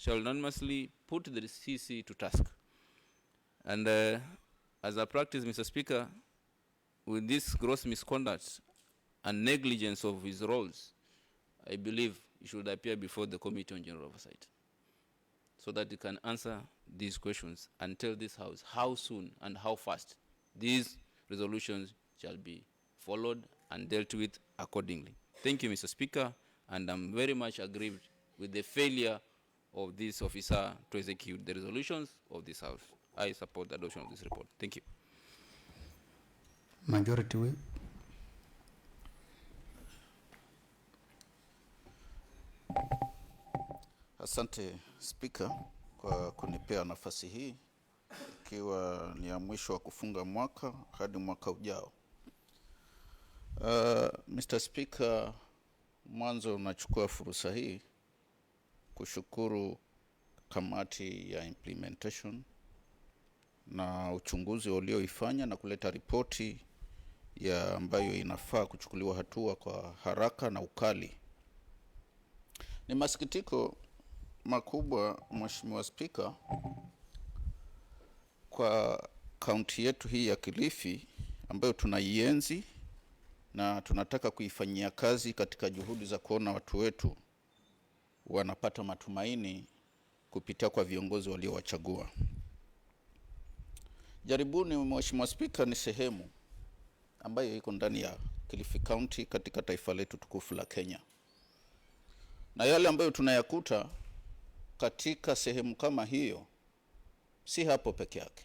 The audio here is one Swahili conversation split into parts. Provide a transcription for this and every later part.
shall unanimously put the CC to task. And as a practice, Mr. Speaker, with this gross misconduct and negligence of his roles, I believe he should appear before the Committee on General Oversight so that he can answer these questions and tell this House how soon and how fast these resolutions shall be followed and dealt with accordingly. Thank you, Mr. Speaker, and I'm very much aggrieved with the failure of this officer to execute the resolutions of this House. I support the adoption of this report. Thank you. Majority Whip. Asante Speaker kwa kunipea nafasi hii, ikiwa ni ya mwisho wa kufunga mwaka hadi mwaka ujao. Mr. Speaker, mwanzo nachukua fursa hii kushukuru kamati ya implementation na uchunguzi walioifanya na kuleta ripoti ya ambayo inafaa kuchukuliwa hatua kwa haraka na ukali. Ni masikitiko makubwa, Mheshimiwa Speaker, kwa kaunti yetu hii ya Kilifi ambayo tunaienzi na tunataka kuifanyia kazi katika juhudi za kuona watu wetu wanapata matumaini kupitia kwa viongozi waliowachagua. Jaribuni, Mheshimiwa Speaker, ni sehemu ambayo iko ndani ya Kilifi County katika taifa letu tukufu la Kenya. Na yale ambayo tunayakuta katika sehemu kama hiyo si hapo peke yake.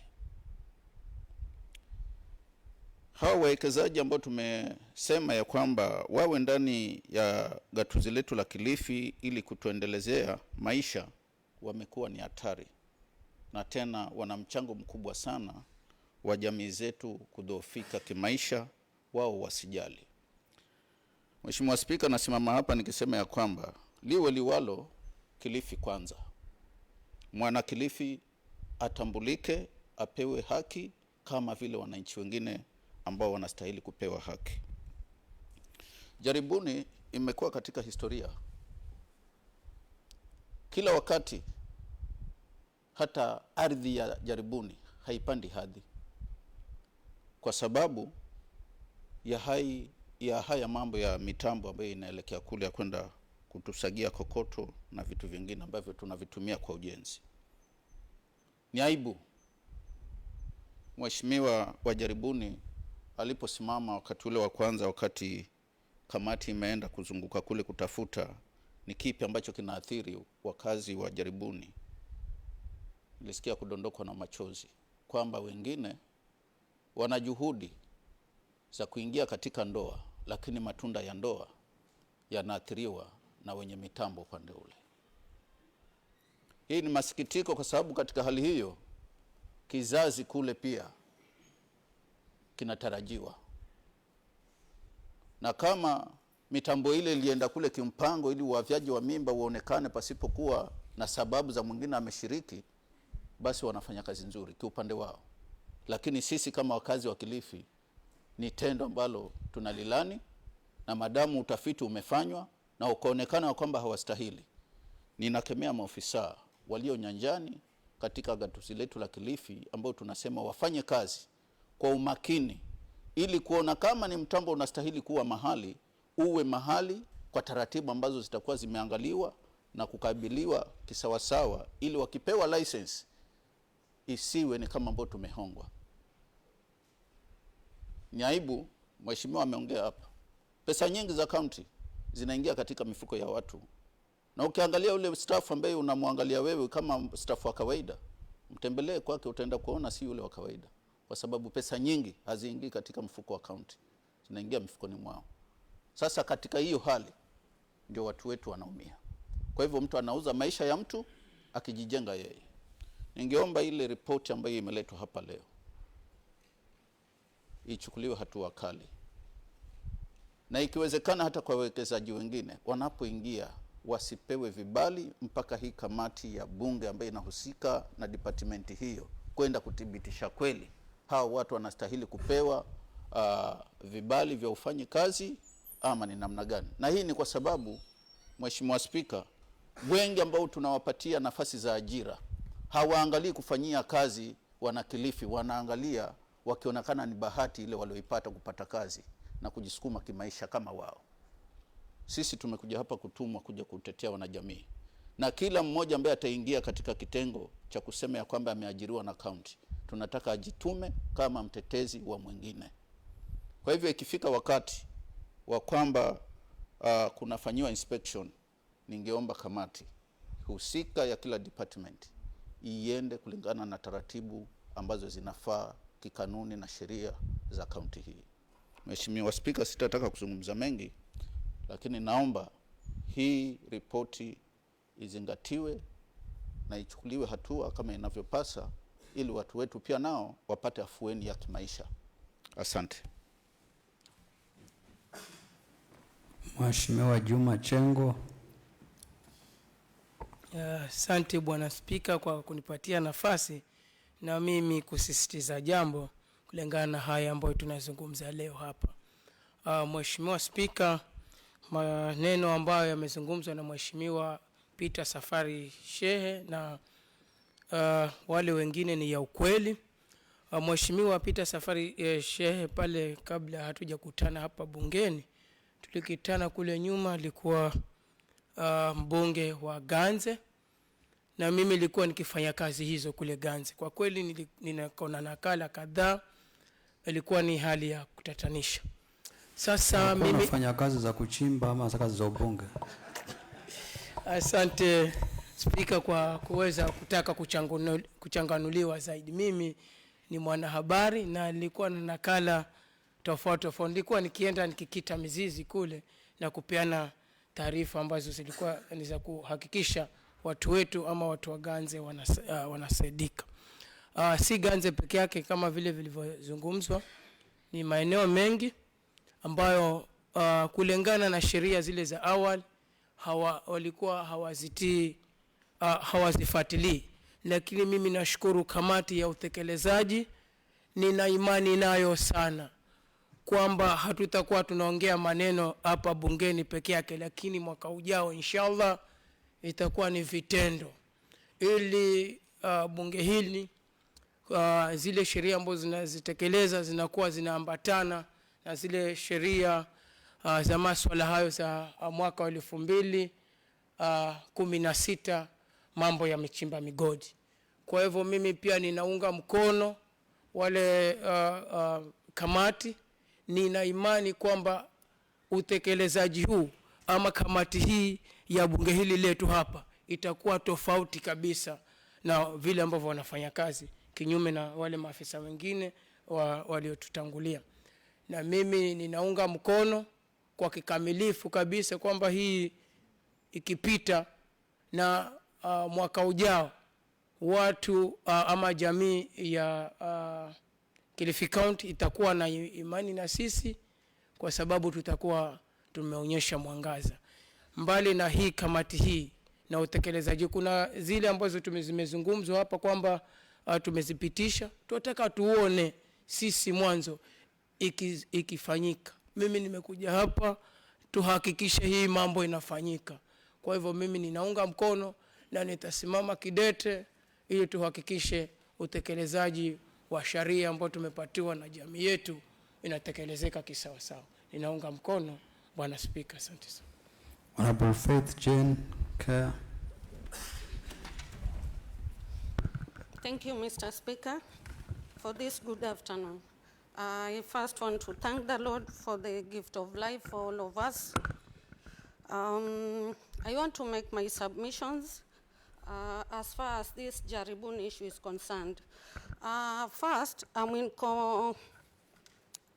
Hao wawekezaji ambao tumesema ya kwamba wawe ndani ya gatuzi letu la Kilifi ili kutuendelezea maisha, wamekuwa ni hatari, na tena wana mchango mkubwa sana wa jamii zetu kudhoofika kimaisha, wao wasijali. Mheshimiwa Speaker, nasimama hapa nikisema ya kwamba liwe liwalo, Kilifi kwanza. Mwana Kilifi atambulike, apewe haki kama vile wananchi wengine ambao wanastahili kupewa haki. Jaribuni imekuwa katika historia. Kila wakati hata ardhi ya Jaribuni haipandi hadhi kwa sababu ya haya mambo ya mitambo ambayo inaelekea kule ya kwenda kutusagia kokoto na vitu vingine ambavyo tunavitumia kwa ujenzi. Ni aibu Mheshimiwa wa Jaribuni aliposimama wakati ule wa kwanza, wakati kamati imeenda kuzunguka kule kutafuta ni kipi ambacho kinaathiri wakazi wa Jaribuni. Nilisikia kudondokwa na machozi kwamba wengine wana juhudi za kuingia katika ndoa, lakini matunda ya ndoa yanaathiriwa na wenye mitambo upande ule. Hii ni masikitiko kwa sababu katika hali hiyo kizazi kule pia kinatarajiwa. Na kama mitambo ile ilienda kule kimpango ili uavyaji wa mimba uonekane pasipokuwa na sababu za mwingine ameshiriki, basi wanafanya kazi nzuri kiupande wao. Lakini sisi kama wakazi wa Kilifi ni tendo ambalo tunalilani, na madamu utafiti umefanywa na ukaonekana kwamba hawastahili, ninakemea maofisa walio nyanjani katika gatuzi letu la Kilifi ambao tunasema wafanye kazi kwa umakini ili kuona kama ni mtambo unastahili kuwa mahali, uwe mahali kwa taratibu ambazo zitakuwa zimeangaliwa na kukabiliwa kisawasawa, ili wakipewa license isiwe ni kama ambao tumehongwa. Ni aibu, Mheshimiwa ameongea hapa. Pesa nyingi za county zinaingia katika mifuko ya watu. Na ukiangalia ule staff ambaye unamwangalia wewe kama staff wa kawaida, mtembelee kwake utaenda kuona si yule wa kawaida. Kwa sababu pesa nyingi haziingii katika mfuko wa county, zinaingia mifukoni mwao. Sasa katika hiyo hali ndio watu wetu wanaumia. Kwa hivyo mtu anauza maisha ya mtu akijijenga yeye. Ningeomba ile ripoti ambayo imeletwa hapa leo ichukuliwe hatua kali, na ikiwezekana hata kwa wawekezaji wengine wanapoingia wasipewe vibali mpaka hii kamati ya bunge ambayo inahusika na department hiyo kwenda kuthibitisha kweli hao watu wanastahili kupewa vibali vya ufanyi kazi ama ni namna gani. Na hii ni kwa sababu, Mheshimiwa Speaker, wengi ambao tunawapatia nafasi za ajira hawaangalii kufanyia kazi wana Kilifi, wanaangalia wakionekana ni bahati ile walioipata kupata kazi na kujisukuma kimaisha kama wao. Sisi tumekuja hapa kutumwa kuja kutetea wanajamii, na kila mmoja ambaye ataingia katika kitengo cha kusema ya kwamba ameajiriwa na county, tunataka ajitume kama mtetezi wa mwingine. Kwa hivyo ikifika wakati wa kwamba kunafanyiwa inspection, ningeomba kamati husika ya kila department iende kulingana na taratibu ambazo zinafaa kikanuni na sheria za kaunti hii. Mheshimiwa Spika, sitataka kuzungumza mengi, lakini naomba hii ripoti izingatiwe na ichukuliwe hatua kama inavyopasa, ili watu wetu pia nao wapate afueni ya kimaisha. Asante. Mheshimiwa Juma Chengo. Asante Bwana Spika kwa kunipatia nafasi na mimi kusisitiza jambo kulingana na haya ambayo tunazungumza leo hapa. Mheshimiwa Spika, maneno ambayo yamezungumzwa na Mheshimiwa Peter Safari Shehe na wale wengine ni ya ukweli. Mheshimiwa Peter Safari Shehe, pale kabla hatujakutana hapa bungeni, tulikutana kule nyuma, alikuwa mbunge wa Ganze na mimi nilikuwa nikifanya kazi hizo kule Ganze. Kwa kweli ninakona nakala kadhaa, ilikuwa ni hali ya kutatanisha. Sasa mimi nafanya kazi za kuchimba ama kazi za ubunge. Asante Spika kwa kuweza kutaka kuchanganuliwa zaidi. Mimi ni mwanahabari na nilikuwa na nakala tofauti. Nilikuwa nikienda nikikita mizizi kule na kupeana taarifa ambazo zilikuwa ni za kuhakikisha watu wetu ama watu wa Ganze wanasaidika. Si Ganze peke yake, kama vile vilivyozungumzwa, ni maeneo mengi ambayo kulingana na sheria zile za awali walikuwa hawazifuatilii. Lakini mimi nashukuru kamati ya utekelezaji, nina imani nayo sana kwamba hatutakuwa tunaongea maneno hapa bungeni peke yake, lakini mwaka ujao inshallah itakuwa ni vitendo, ili bunge hili zile sheria ambazo zinazitekeleza zinakuwa zinaambatana na zile sheria za masuala hayo za mwaka wa 2016 mambo ya michimba migodi. Kwa hivyo mimi pia ninaunga mkono wale kamati. Nina imani kwamba utekelezaji huu ama kamati hii ya bunge hili letu hapa itakuwa tofauti kabisa na vile ambavyo wanafanya kazi, kinyume na wale maafisa wengine waliotutangulia. Na mimi ninaunga mkono kwa kikamilifu kabisa kwamba hii ikipita na mwaka ujao watu ama jamii ya Kilifi County itakuwa na imani na sisi, kwa sababu tutakuwa tumeonyesha mwangaza. Mbali na hii kamati hii na utekelezaji, kuna zile ambazo zimezungumzwa hapa kwamba tumezipitisha. Tunataka tuone sisi mwanzo ikifanyika. Mimi nimekuja hapa tuhakikishe hii mambo inafanyika. Kwa hivyo mimi ninaunga mkono na nitasimama kidete ili tuhakikishe utekelezaji wa sharia ambao tumepatiwa na jamii yetu inatekelezeka kisawa sawa. Ninaunga mkono Bwana Spika. Asante sana. Honorable Faith Jane Care. Thank you, Mr. Speaker, for this good afternoon. I first want to thank the Lord for the gift of life for all of us. I want to make my submissions as far as this Jaribun issue is concerned. First,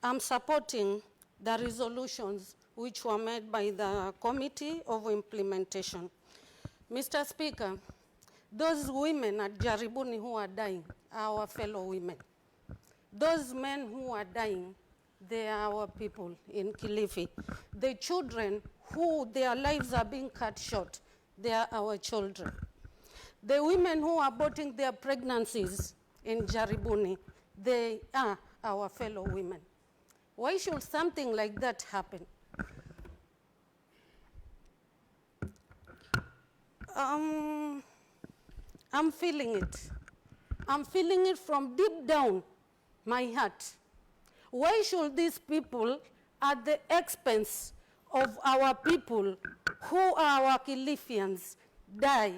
I'm supporting the resolutions which were made by the Committee of Implementation. Mr. Speaker, those women at Jaribuni who are dying are our fellow women. Those men who are dying, they are our people in Kilifi. The children who their lives are being cut short, they are our children. The women who are aborting their pregnancies in Jaribuni, they are our fellow women. Why should something like that happen? I'm feeling it. I'm feeling it from deep down my heart. Why should these people, at the expense of our people who are our Kilifians, die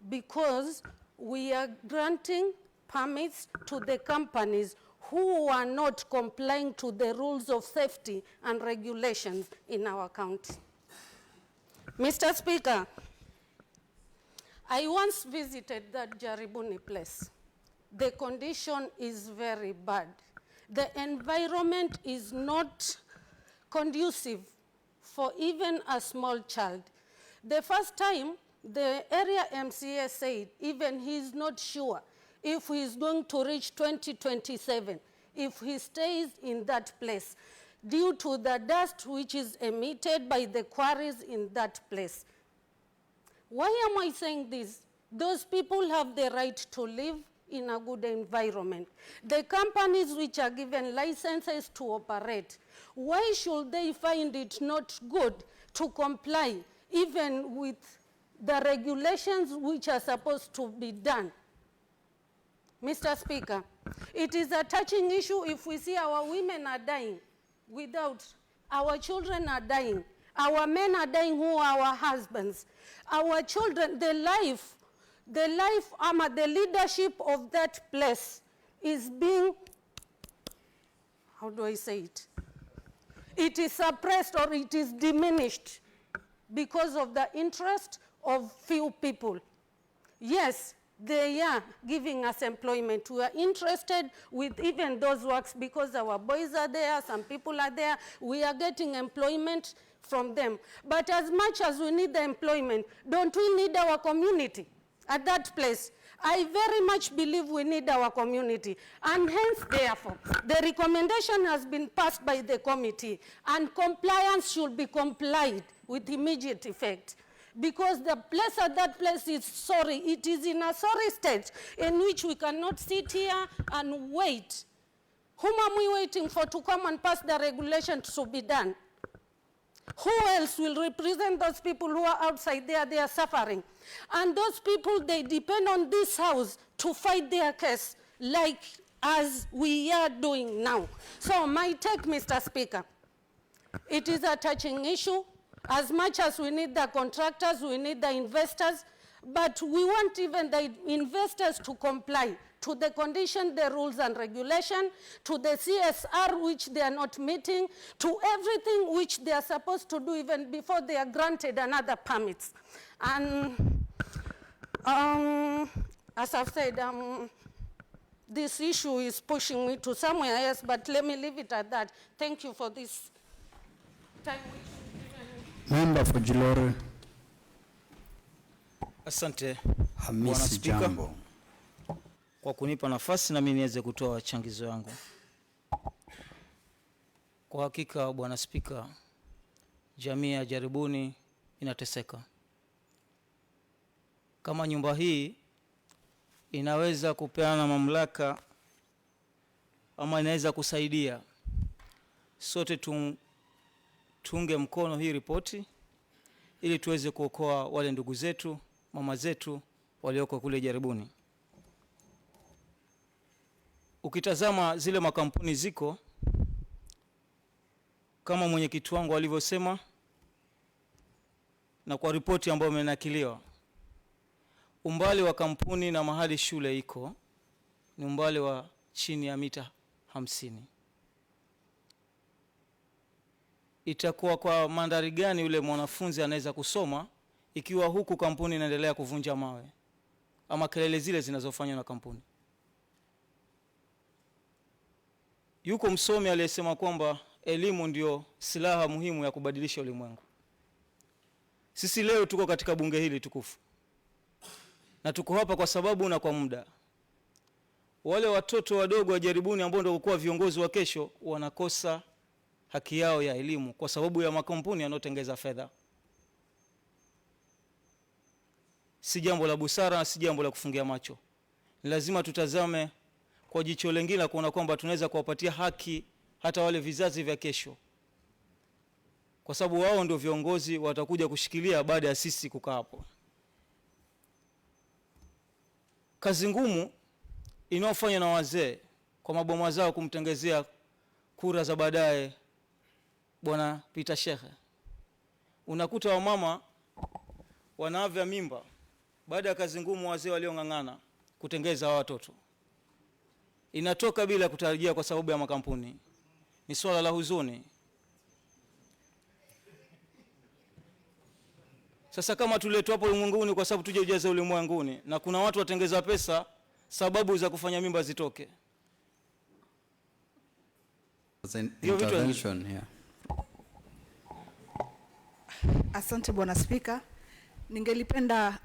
because we are granting permits to the companies who are not complying to the rules of safety and regulations in our county? Mr. Speaker, I once visited that Jaribuni place. The condition is very bad. The environment is not conducive for even a small child. The first time, the area MCA said even he's not sure if he's going to reach 2027 if he stays in that place due to the dust which is emitted by the quarries in that place. Why am I saying this? Those people have the right to live in a good environment. The companies which are given licenses to operate, why should they find it not good to comply even with the regulations which are supposed to be done? Mr. Speaker, it is a touching issue if we see our women are dying without, our children are dying, our men are dying who are our husbands, our children, the leadership of that place is being, how do I say it? It is suppressed or it is diminished because of the interest of few people. Yes, they are giving us employment. We are interested with even those works because our boys are there, some people are there. We are getting employment from them. But as much as we need the employment, don't we need our community at that place? I very much believe we need our community. And hence, therefore, the recommendation has been passed by the committee, and compliance should be complied with immediate effect. Because the place at that place is sorry. It is in a sorry state in which we cannot sit here and wait. Whom are we waiting for to come and pass the regulation to be done? Who else will represent those people who are outside there? They are suffering. And those people, they depend on this house to fight their case, like as we are doing now. So my take, Mr. Speaker, it is a touching issue. As much as we need the contractors, we need the investors, but we want even the investors to comply to the condition, the rules and regulation, to the CSR which they are not meeting, to everything which they are supposed to do even before they are granted another permits. And as I've said, this issue is pushing me to somewhere else, but let me leave it at that. Thank you for this time. Member for Jilore. Asante Hamisi Bwana Spika Jambo, kwa kunipa nafasi na mimi niweze kutoa changizo yangu. Kwa hakika Bwana Spika, jamii ya Jaribuni inateseka. Kama nyumba hii inaweza kupeana mamlaka ama inaweza kusaidia, sote tuunge mkono hii ripoti ili tuweze kuokoa wale ndugu zetu, mama zetu walioko kule Jaribuni. Ukitazama zile makampuni ziko, kama mwenyekiti wangu alivyosema na kwa ripoti ambayo imenakiliwa, umbali wa kampuni na mahali shule iko ni umbali wa chini ya mita 50. Itakuwa kwa mandhari gani yule mwanafunzi anaweza kusoma ikiwa huku kampuni inaendelea kuvunja mawe ama kelele zile zinazofanywa na kampuni? Yuko msomi aliyesema kwamba elimu ndio silaha muhimu ya kubadilisha ulimwengu. Sisi leo tuko katika bunge hili tukufu, na tuko hapa kwa sababu na kwa muda. Wale watoto wadogo wa Jaribuni ambao ndio kuwa viongozi wa kesho wanakosa haki yao ya elimu kwa sababu ya makampuni yanayotengeza fedha. Si jambo la busara na si jambo la kufungia macho. Ni lazima tutazame kwa jicho lingine kuona kwamba tunaweza kuwapatia haki hata wale vizazi vya kesho, kwa sababu wao ndio viongozi watakuja kushikilia baada ya sisi kukaa hapo. kazi ngumu inayofanywa na wazee kwa maboma zao kumtengezea kura za baadaye bwana Peter Sheikh. Unakuta wamama wanaavya mimba baada ya kazi ngumu wazee waliong'ang'ana kutengeza watoto, inatoka bila kutarajia kwa sababu ya makampuni. Ni swala la huzuni. Sasa kama tuletwa hapo ulimwenguni kwa sababu tuje ujaze ulimwenguni, na kuna watu watengeza pesa sababu za kufanya mimba zitoke. Intervention here. Asante Bwana Spika. Ningelipenda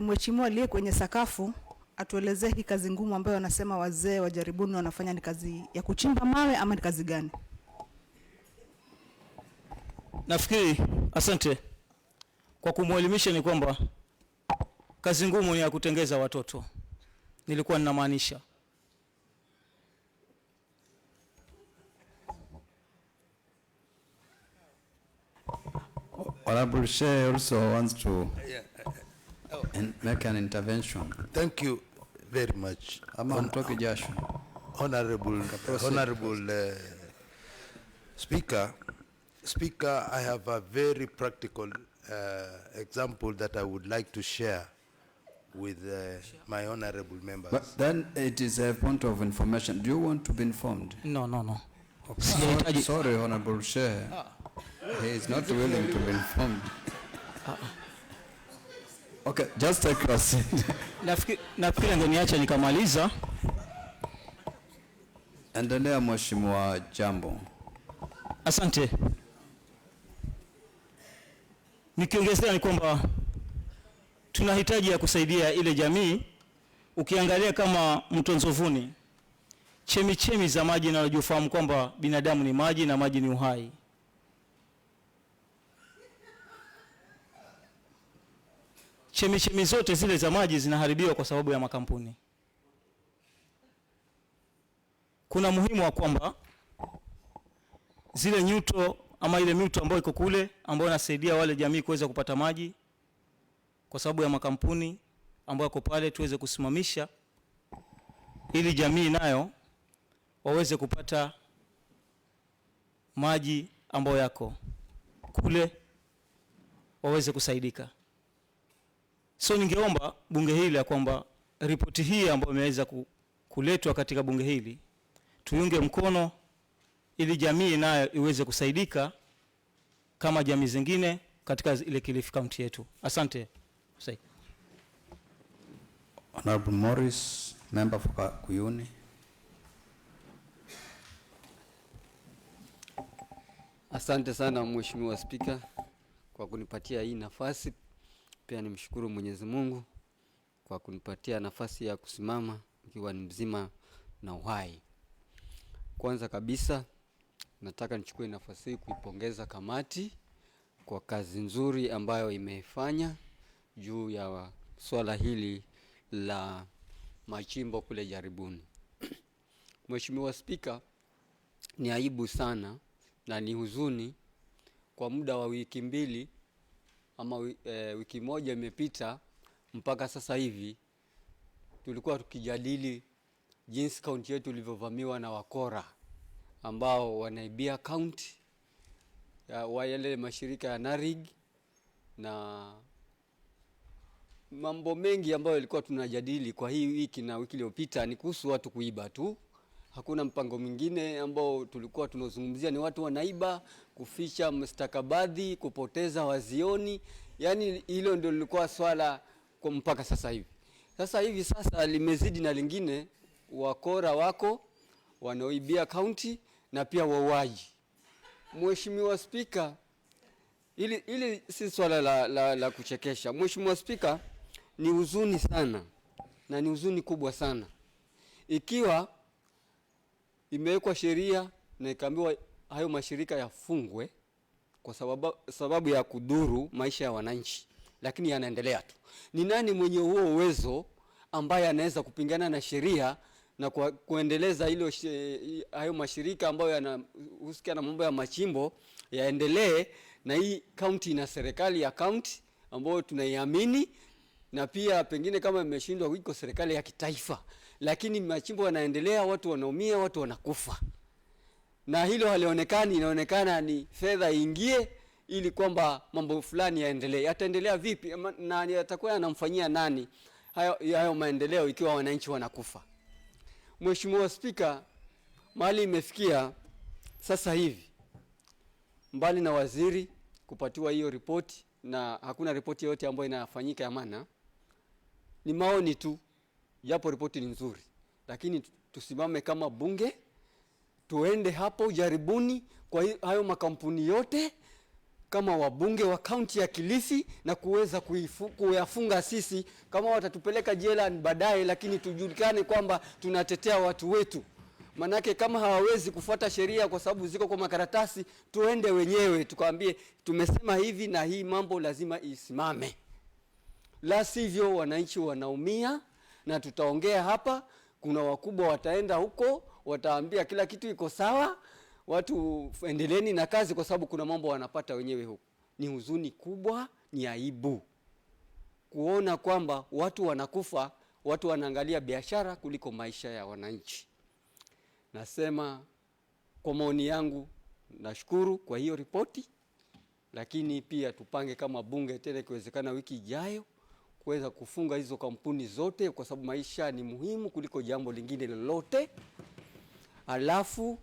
mheshimiwa aliye kwenye sakafu atuelezee hii kazi ngumu ambayo wanasema wazee wa Jaribuni wanafanya ni kazi ya kuchimba mawe ama ni kazi gani? Nafikiri, asante. Kwa kumwelimisha ni kwamba kazi ngumu ni ya kutengeza watoto. Nilikuwa ninamaanisha. Honorable Shea also wants to make an intervention. Thank you very much. Honorable Speaker. Speaker, I have a very practical example that I would like to share with my honorable members. But then it is a point of information. Do you want to be informed? No. Okay. Sorry, Honorable Shea. He is not willing to be informed. Okay, just take your seat. Nafikiri ngeniacha nikamaliza. Endelea mheshimiwa Jambo. Asante. Nikiongezea ni kwamba tunahitaji ya kusaidia ile jamii. Ukiangalia kama mto Nzovuni, chemichemi za maji na unajofahamu kwamba binadamu ni maji na maji ni uhai. Chemichemi zote zile za maji zinaharibiwa kwa sababu ya makampuni. Kuna muhimu wa kwamba zile nyuto ama ile mito ambayo iko kule ambayo inasaidia wale jamii kuweza kupata maji kwa sababu ya makampuni ambayo yako pale tuweze kusimamisha ili jamii nayo waweze kupata maji ambayo yako kule waweze kusaidika. So ningeomba bunge hili ya kwamba ripoti hii ambayo imeweza kuletwa katika bunge hili tuiunge mkono ili jamii nayo iweze kusaidika kama jamii zingine katika ile Kilifi County yetu. Asante. Honorable Morris, member for Kuyuni. Asante sana Mheshimiwa Spika kwa kunipatia hii nafasi. Pia nimshukuru Mwenyezi Mungu kwa kunipatia nafasi ya kusimama nikiwa mzima na uhai. Kwanza kabisa nataka nichukue nafasi hii kuipongeza kamati kwa kazi nzuri ambayo imefanya juu ya swala hili la machimbo kule Jaribuni. Mheshimiwa Spika, ni aibu sana na ni huzuni kwa muda wa wiki mbili ama wiki moja imepita mpaka sasa hivi tulikuwa tukijadili jinsi kaunti yetu ilivyovamiwa na wakora ambao wanaibia kaunti wa yale mashirika ya Narig na mambo mengi ambayo ilikuwa tunajadili kwa hii wiki na wiki iliyopita ni kuhusu watu kuiba tu. Hakuna mpango mwingine ambao tulikuwa tunazungumzia, ni watu wanaiba, kuficha mustakabadhi, kupoteza wazioni. Yani hilo ndio lilikuwa swala kwa mpaka sasa hivi. Sasa limezidi na lingine, wakora wako wanaoibia county na pia wauaji. Mheshimiwa Spika, ili si swala la kuchekesha. Mheshimiwa Spika, ni huzuni sana na ni huzuni kubwa sana ikiwa imewekwa sheria na ikaambiwa hayo mashirika yafungwe kwa sababu ya kudhuru maisha ya wananchi, lakini yanaendelea tu. Ni nani mwenye huo uwezo ambaye anaweza kupingana na sheria na kuendeleza hayo mashirika ambayo yanahusika na mambo ya machimbo yaendelee? Na hii county ina serikali ya county ambayo tunaiamini, na pia pengine kama imeshindwa iko serikali ya kitaifa, lakini machimbo yanaendelea, watu wanaumia, watu wanakufa, na hilo halionekani. Inaonekana ni fedha ingie ili kwamba mambo fulani yaendelee. Yataendelea vipi na yatakuwa yanamfanyia nani hayo maendeleo ikiwa wananchi wanakufa? Mheshimiwa Spika, mahali imefikia sasa hivi, mbali na waziri kupatiwa hiyo ripoti, na hakuna ripoti yote ambayo inafanyika ya maana, ni maoni tu, japo ripoti ni nzuri, lakini tusimame kama bunge, tuende hapo jaribuni kwa hayo makampuni yote kama wabunge wa kaunti ya Kilifi, na kuweza kuyafunga sisi. Kama watatupeleka jela baadaye, lakini tujulikane kwamba tunatetea watu wetu. Manake kama hawawezi kufuata sheria kwa sababu ziko kwa makaratasi, tuende wenyewe tukaambie tumesema hivi na hii mambo lazima isimame. La sivyo wananchi wanaumia, na tutaongea hapa, kuna wakubwa wataenda huko, wataambia kila kitu iko sawa, watu endeleeni na kazi, kwa sababu kuna mambo wanapata wenyewe huko. Ni huzuni kubwa, ni aibu kuona kwamba watu wanakufa, watu wanaangalia biashara kuliko maisha ya wananchi. Nasema kwa maoni yangu, nashukuru kwa hiyo ripoti, lakini pia tupange kama bunge tena ikiwezekana wiki ijayo kuweza kufunga hizo kampuni zote, kwa sababu maisha ni muhimu kuliko jambo lingine lolote. Alafu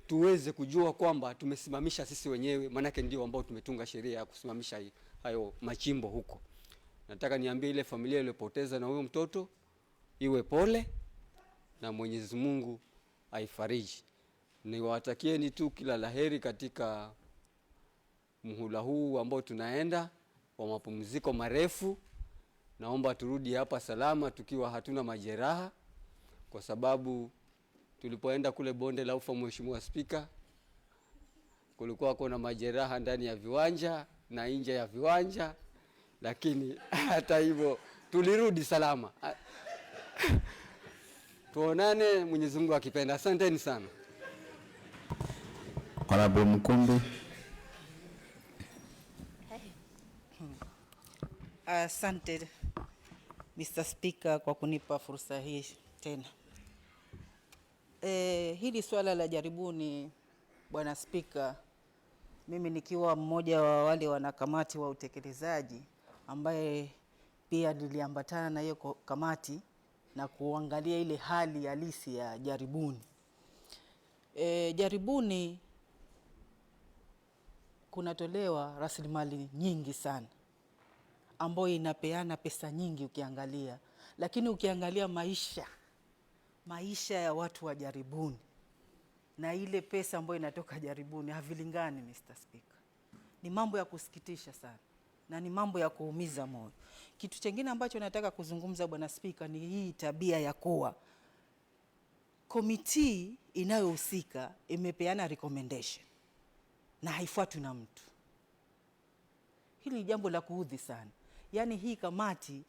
tuweze kujua kwamba tumesimamisha sisi wenyewe, manake ndio ambao tumetunga sheria ya kusimamisha hayo machimbo huko. Nataka niambie ile familia iliyopoteza na huyo mtoto, iwe pole na Mwenyezi Mungu aifariji. Niwatakieni tu kila laheri katika muhula huu ambao tunaenda wa mapumziko marefu. Naomba turudi hapa salama tukiwa hatuna majeraha, kwa sababu tulipoenda kule bonde la Ufa, Mheshimiwa Spika, kulikuwa kuna majeraha ndani ya viwanja na nje ya viwanja, lakini hata hivyo tulirudi salama. Tuonane Mwenyezi Mungu akipenda. Asanteni sana. Honorable Mkumbi. Asante Mr. Speaker kwa kunipa fursa hii tena. Hili swala la jaribuni, Bwana Speaker, mimi nikiwa mmoja wa wale wanakamati wa utekelezaji ambaye pia niliambatana na hiyo kamati na kuangalia ile hali halisi ya jaribuni. Jaribuni kunatolewa rasilimali nyingi sana ambayo inapeana pesa nyingi ukiangalia, lakini ukiangalia maisha ya watu wa jaribuni na ile pesa ambayo inatoka jaribuni havilingani, Mr. Speaker. Ni mambo ya kusikitisha sana na ni mambo ya kuumiza moyo. Kitu kingine ambacho nataka kuzungumza, Bwana Speaker, ni hii tabia ya kuwa committee inayohusika imepeana recommendation na haifuatwi na mtu. Hili ni jambo la kuudhi sana. Yaani hii kamati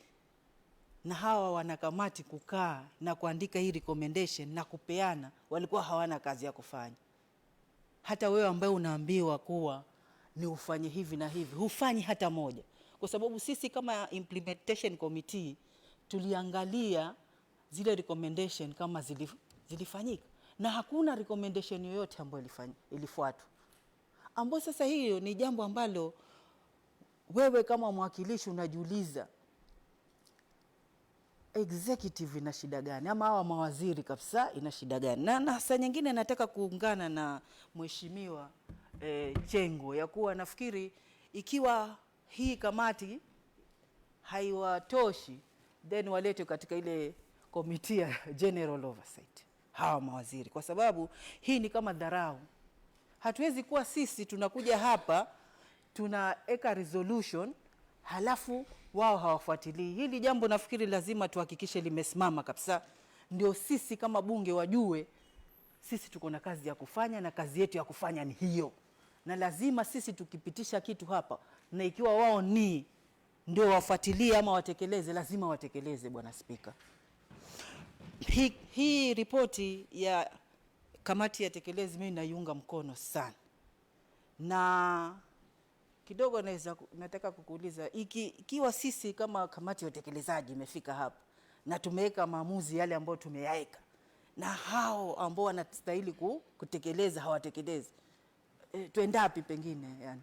na hawa wanakamati kukaa na kuandika hii recommendation na kupeana, walikuwa hawana kazi ya kufanya. Hata wewe ambaye unaambiwa kuwa ni ufanye hivi na hivi, hufanyi hata moja. Kwa sababu sisi kama implementation committee tuliangalia zile recommendation kama zilifanyika, na hakuna recommendation yoyote ambayo ilifuatwa. Ambapo sasa hiyo ni jambo ambalo wewe kama mwakilishi unajiuliza, executive ina shida gani, ama hawa mawaziri kabisa ina shida gani? Na saa nyingine nataka kuungana na Mheshimiwa Chengo ya kuwa nafikiri ikiwa hii kamati haiwatoshi, then walete katika ile committee ya general oversight hawa mawaziri, kwa sababu hii ni kama dharau. Hatuwezi kuwa sisi tunakuja hapa tunaeka resolution halafu wao hawafuatilii. Hili jambo nafikiri lazima tuhakikishe limesimama kabisa, ndio sisi kama bunge wajue sisi tuko na kazi ya kufanya na kazi yetu ya kufanya ni hiyo, na lazima sisi tukipitisha kitu hapa, na ikiwa wao ndio wafuatilie ama watekeleze, lazima watekeleze, Bwana Speaker. Hii ripoti ya kamati ya tekelezi mimi naiunga mkono sana, na kidogo nataka kukuuliza, ikiwa sisi kama kamati ya utekelezaji imefika hapa na tumeweka maamuzi yale ambayo tumeyaweka, na hao ambao wanastahili kutekeleza hawatekelezi, tuendapi pengine yani?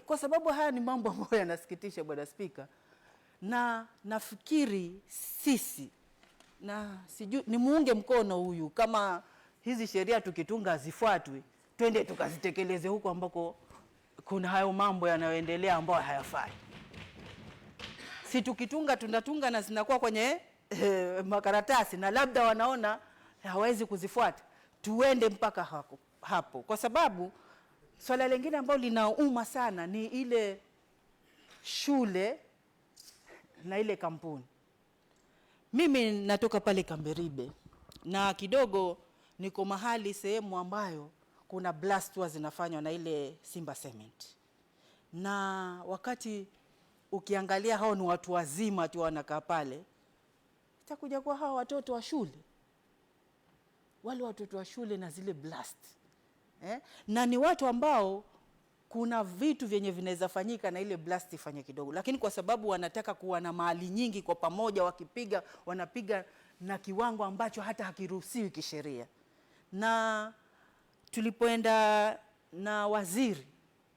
Kwa sababu haya ni mambo ambayo yanasikitisha, Bwana Spika, na nafikiri sisi, na sijui ni muunge mkono huyu, kama hizi sheria tukitunga zifuatwe, twende tukazitekeleze huko ambako kuna hayo mambo yanayoendelea ambayo hayafai. Si tukitunga tunatunga na zinakuwa kwenye makaratasi na labda wanaona hawezi kuzifuata, tuende mpaka hapo. Kwa sababu swala lingine ambalo linauma sana ni ile shule na ile kampuni. Mimi natoka pale Kamberibe na kidogo niko mahali sehemu ambayo kuna blast tours zinafanywa na ile Simba Cement. Na wakati ukiangalia hao ni watu wazima tu wanakaa pale, itakuja kwa hao watoto wa shule. Wale watoto wa shule na zile blast. Na ni watu ambao kuna vitu vyenye vinaweza fanyika na ile blast ifanye kidogo, lakini kwa sababu wanataka kuwa na mali nyingi kwa pamoja, wakipiga wanapiga na kiwango ambacho hata hakiruhusiwi kisheria. Na tulipoenda na waziri,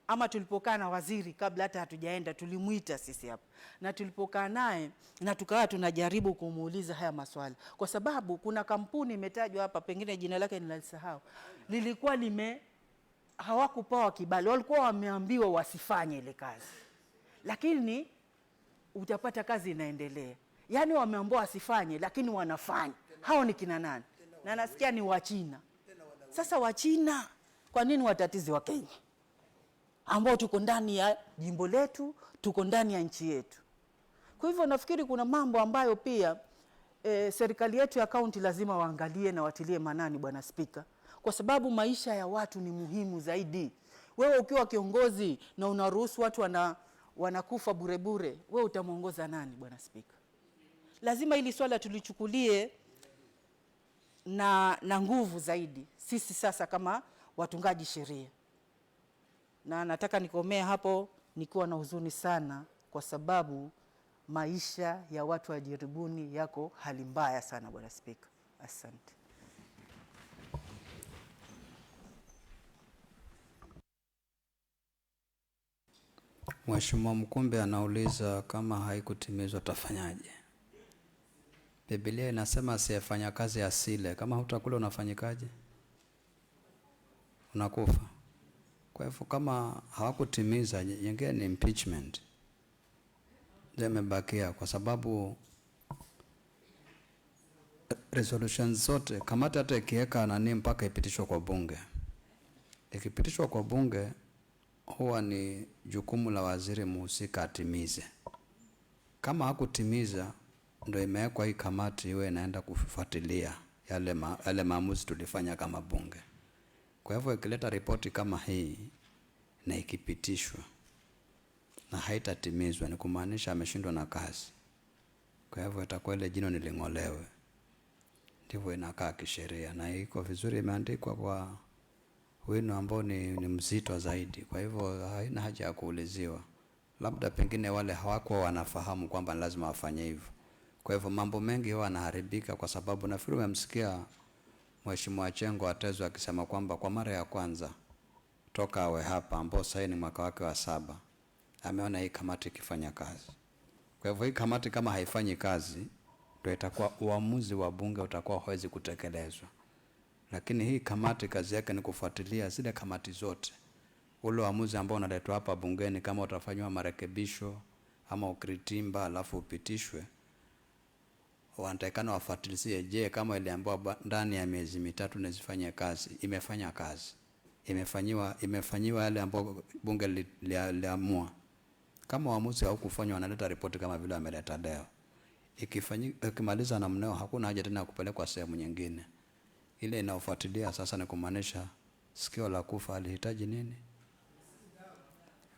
ama tulipokaa na waziri kabla hata hatujaenda, tulimuita sisi hapa, na tulipokaa naye na tukawa tunajaribu kumuuliza haya maswali, kwa sababu kuna kampuni imetajwa hapa, pengine jina lake ninalisahau, lilikuwa hawakupewa kibali, walikuwa wameambiwa wasifanye ile kazi, lakini utapata kazi inaendelea. Yani wameambiwa wasifanye lakini wanafanya. Hao ni kina nani? Na nasikia ni Wachina. Sasa Wachina kwa nini watatizi wa Kenya ambao tuko ndani ya jimbo letu, tuko ndani ya nchi yetu? Kwa hivyo nafikiri kuna mambo ambayo pia serikali yetu ya kaunti lazima waangalie na watilie manani, Bwana Spika, kwa sababu maisha ya watu ni muhimu zaidi. Wewe ukiwa kiongozi na unaruhusu watu wanakufa bure bure, wewe utamuongoza nani, Bwana Spika? Lazima ili swala tulichukulie na nguvu zaidi sisi sasa kama watungaji sheria. Na nataka nikomea hapo nikiwa na huzuni sana, kwa sababu maisha ya watu wa Jiribuni yako hali mbaya sana, Bwana Spika. Asante. Mheshimiwa Mkumbe anauliza kama haikutimizwa tafanyaje. Biblia inasema asiyefanya kazi asile. Kama hutakula unafanyikaje? Unakufa. Kwa hivyo kama hawakutimiza, nyingine ni impeachment. Ndio imebakia, kwa sababu resolutions zote kamati hata ikiweka nani mpaka ipitishwe kwa bunge. Ikipitishwa kwa bunge huwa ni jukumu la waziri muhusika atimize. Kama hakutimiza, ndio imewekwa hii kamati iwe inaenda kufuatilia yale maamuzi tulifanya kama bunge. Kwa hivyo ikileta ripoti kama hii na ikipitishwa na haitatimizwa, ni kumaanisha ameshindwa na kazi. Kwa hivyo itakuwa ile jino niling'olewe. Ndivyo inakaa kisheria, na iko vizuri imeandikwa kwa wino ambao ni mzito zaidi. Kwa hivyo haina haja ya kuuliziwa. Labda pengine wale hawakuwa wanafahamu kwamba lazima wafanye hivyo. Kwa hivyo mambo mengi huwa yanaharibika, kwa sababu nafikiri umemsikia Mheshimiwa Chengo Atezo akisema kwamba kwa mara ya kwanza toka awe hapa, ambao sasa ni mwaka wake wa 7, ameona hii kamati ikifanya kazi. Kwa hivyo hii kamati kama haifanyi kazi, ndio itakuwa uamuzi wa bunge utakuwa hawezi kutekelezwa. Lakini hii kamati kazi yake ni kufuatilia zile kamati zote. Ule uamuzi ambao unaletwa hapa bungeni, kama utafanywa marekebisho ama ukritimba alafu upitishwe, wanatakana wafuatilie, je, kama iliambiwa ndani ya miezi 3 nazifanye kazi, imefanya kazi, imefanyiwa yale ambayo bunge liamua. Kama uamuzi haukufanywa, wanaleta ripoti kama vile wameleta leo. Ikimaliza na mneo, hakuna haja tena kupelekwa sehemu nyingine. Ile inaofuatilia sasa ni kumaanisha sikio la kufa alihitaji nini,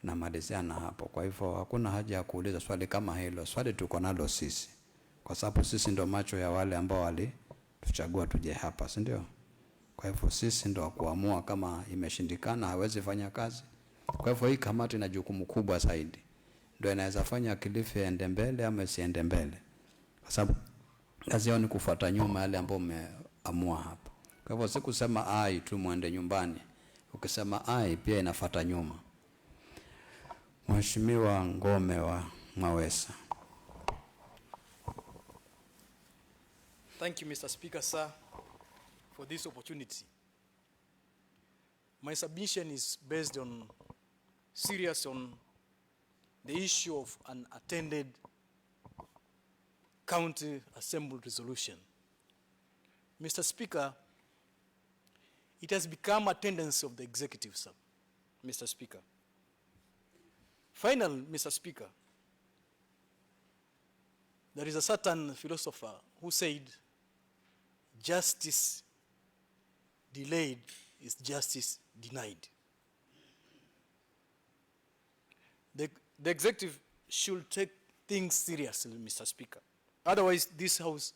na maliziana hapo. Kwa hivyo hakuna haja ya kuuliza swali kama hilo. Swali tuko nalo sisi, kwa sababu sisi ndio macho ya wale ambao walituchagua tuje hapa, si ndio? Kwa hivyo sisi ndo kuamua kama imeshindikana hawezi fanya kazi. Kwa hivyo hii kamati ina jukumu kubwa zaidi. Ndio inaweza fanya Kilifi ende mbele ama isiende mbele. Kwa sababu kazi yao ni kufuata nyuma yale ambayo umeamua hapa. Kwa hivyo sikusema ai tu muende nyumbani. Ukisema ai pia inafuata nyuma. Mheshimiwa Ngome wa Mawesa. Thank you, Mr. Speaker, sir, for this opportunity. My submission is based on the issue of an attended county assembly resolution. Mr. Speaker, it has become a tendency of the executive, sir, Mr. Speaker. Finally, Mr. Speaker, there is a certain philosopher who said, justice delayed is justice denied. The executive should take things seriously, Mr. Speaker. Otherwise, this House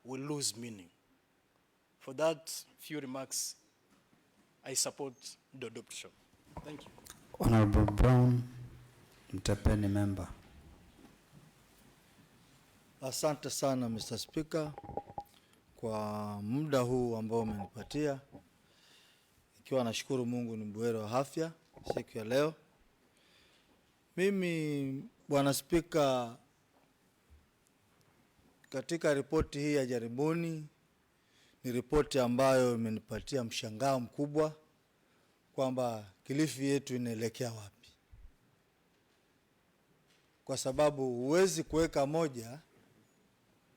will lose meaning. For that few remarks, I support the adoption. Thank you. Honorable Brown, Mtepeni member. Asante sana Mr. Speaker kwa muda huu ambao umenipatia. Ikiwa nashukuru Mungu ni buheri wa afya siku ya leo. Mimi Bwana Speaker, katika ripoti hii ya jaribuni ni ripoti ambayo imenipatia mshangao mkubwa kwamba Kilifi yetu inaelekea wapi. Kwa sababu huwezi kuweka moja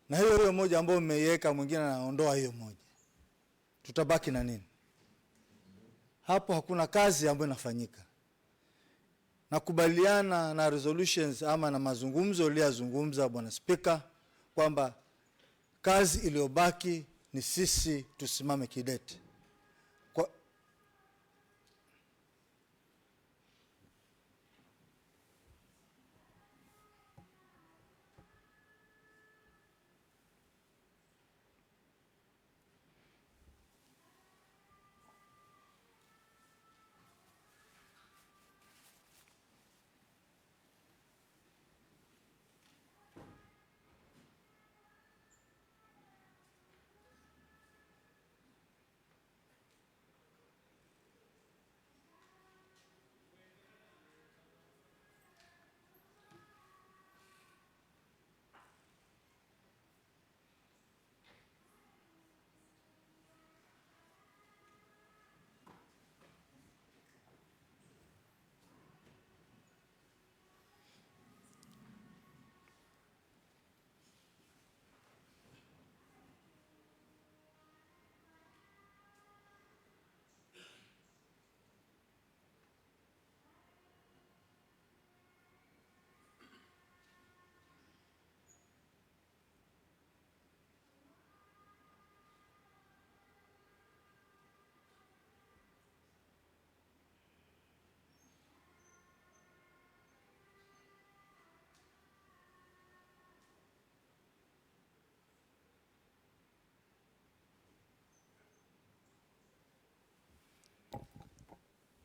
na hiyo moja ambayo umeiweka mwingine anaondoa hiyo moja. Tutabaki na nini? Hapo hakuna kazi ambayo inafanyika. Nakubaliana na resolutions ama na mazungumzo uliyozungumza Bwana Speaker kwamba kazi iliyobaki ni sisi tusimame kidete.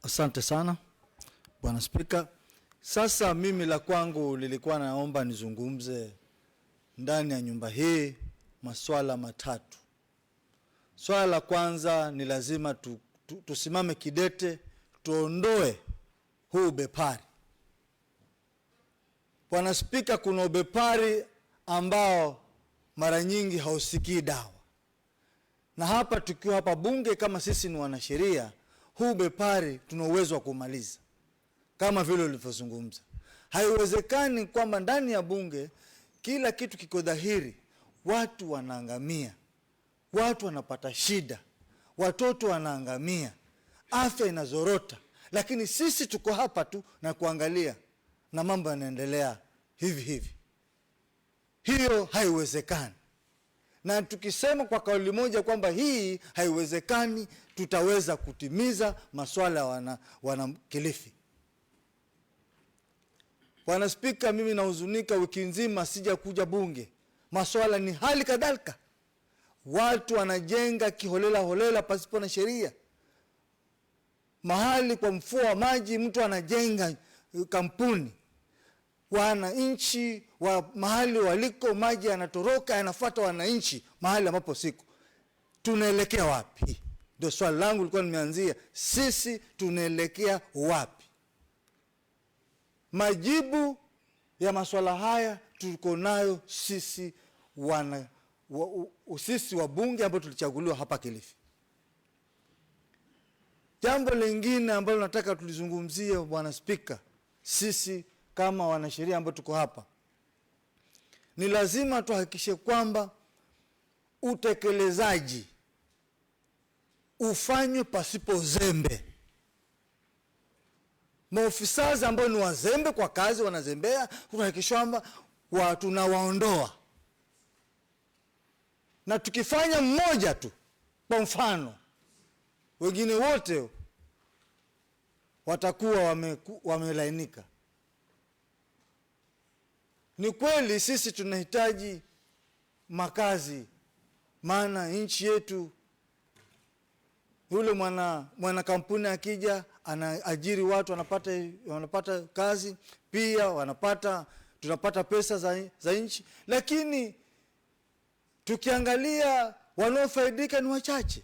Asante sana Bwana Speaker. Sasa mimi la kwangu lilikuwa naomba nizungumze ndani ya nyumba hii masuala matatu. Swala la kwanza ni lazima tusimame kidete, tuondoe huu ubepari. Bwana Speaker, kuna ubepari ambao mara nyingi hausikii dawa. Na hapa tukiwa hapa bunge kama sisi ni wanasheria, huu ubepari tuna uwezo wa kumaliza. Kama vile ulivyozungumza. Haiwezekani kwamba ndani ya bunge kila kitu kiko dhahiri, watu wanaangamia, watu wanapata shida, watoto wanaangamia, afya inazorota, lakini sisi tuko hapa tu na kuangalia na mambo yanaendelea hivi hivi. Hiyo haiwezekani. Na tukisema kwa kauli moja kwamba hii haiwezekani, tutaweza kutimiza masuala ya wana Kilifi. Bwana Speaker, mimi nahuzunika wiki nzima sija kuja bunge. Masuala ni hali kadhalika. Watu wanajenga kiholela holela pasipo na sheria. Mahali kwa mfuo wa maji mtu anajenga kampuni. Wananchi wa mahali waliko maji yanatoroka yanafuata wananchi mahali ambapo siko. Tunaelekea wapi? Ndio swali langu lilikuwa nimeanzia. Sisi tunaelekea wapi? Majibu ya masuala haya tuko nayo sisi sisi wabunge ambao tulichaguliwa hapa Kilifi. Jambo lingine ambalo nataka tulizungumzie, Bwana Spika, sisi kama wanasheria ambao tuko hapa, ni lazima tuhakikishe kwamba utekelezaji ufanywe pasipo zembe. Maofisa ambao ni wazembe kwa kazi wanazembea, tunahakikisha kwamba tunawaondoa. Na tukifanya mmoja tu, kwa mfano, wengine wote watakuwa wamelainika. Ni kweli sisi tunahitaji makazi, maana nchi yetu, yule mwana kampuni akija anaajiri watu, wanapata kazi, pia tunapata pesa za nchi, lakini tukiangalia wanaofaidika ni wachache.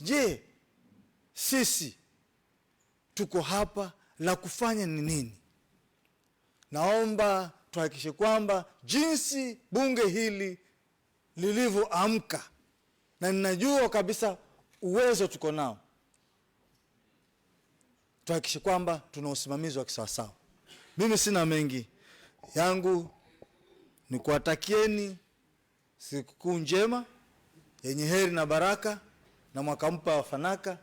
Je, sisi tuko hapa la kufanya ni nini? Naomba tuhakikishe kwamba jinsi bunge hili lilivyoamka, na ninajua kabisa uwezo tuko nao, tuhakikishe kwamba tuna usimamizi wa kisawasawa. Mimi sina mengi, yangu ni kuwatakieni sikukuu njema yenye heri na baraka, na mwaka mpya wa fanaka,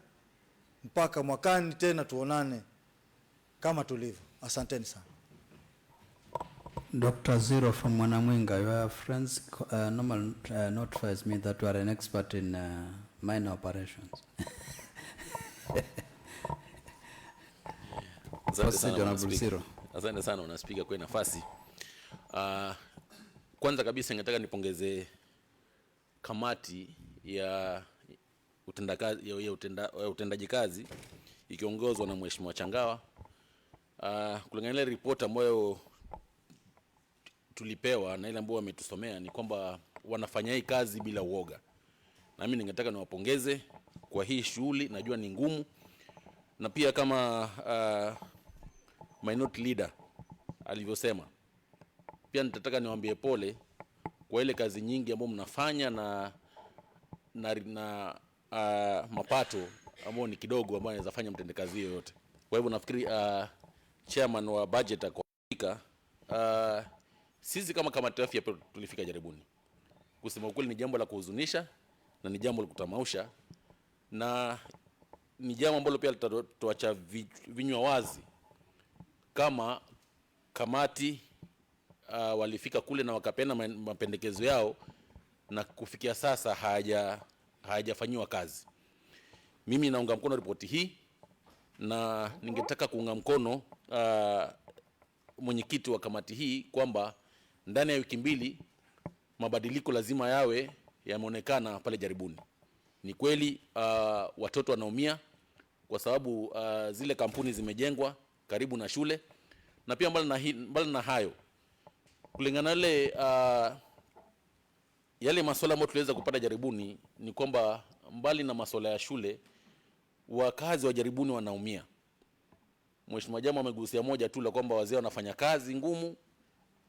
mpaka mwakani tena tuonane kama tulivyo. Asanteni sana. Dr. Zero from Mwanamwinga, your friends normal notifies me that you are an expert in minor operations. Asante sana unaspika kwa nafasi. Kwanza kabisa ningetaka nipongeze kamati ya utendaji kazi ikiongozwa na Mheshimiwa Changawa. Kulingana na ripoti ambayo tulipewa na ile ambayo wametusomea, ni kwamba wanafanya hii kazi bila uoga. Na mimi ningetaka niwapongeze kwa hii shughuli, najua ni ngumu. Na pia kama minority leader alivyosema, pia nitataka niwaambie pole kwa ile kazi nyingi ambayo mnafanya na mapato ambayo ni kidogo ambayo anaweza fanya mtendakazi yoyote. Kwa hivyo nafikiri chairman wa budget akafika, sisi kama kamati ya afya tulifika jaribuni. Kusema ukweli ni jambo la kuhuzunisha na ni jambo la kutamausha, na ni jambo ambalo pia tutaacha vinywa wazi kama kamati walifika kule na wakapenda mapendekezo yao, na kufikia sasa hayajafanywa kazi. Mimi naunga mkono ripoti hii, na ningetaka kuunga mkono mwenyekiti wa kamati hii kwamba ndani ya wiki 2 mabadiliko lazima yawe yameonekana pale jaribuni. Ni kweli watoto wanaumia kwa sababu zile kampuni zimejengwa karibu na shule, na pia mbali na hayo, kulingana yale masuala ambayo tuliweza kupata jaribuni, ni kwamba mbali na masuala ya shule, wakazi wa jaribuni wanaumia. Mheshimiwa Jama amegusia moja tu la kwamba wazee wanafanya kazi ngumu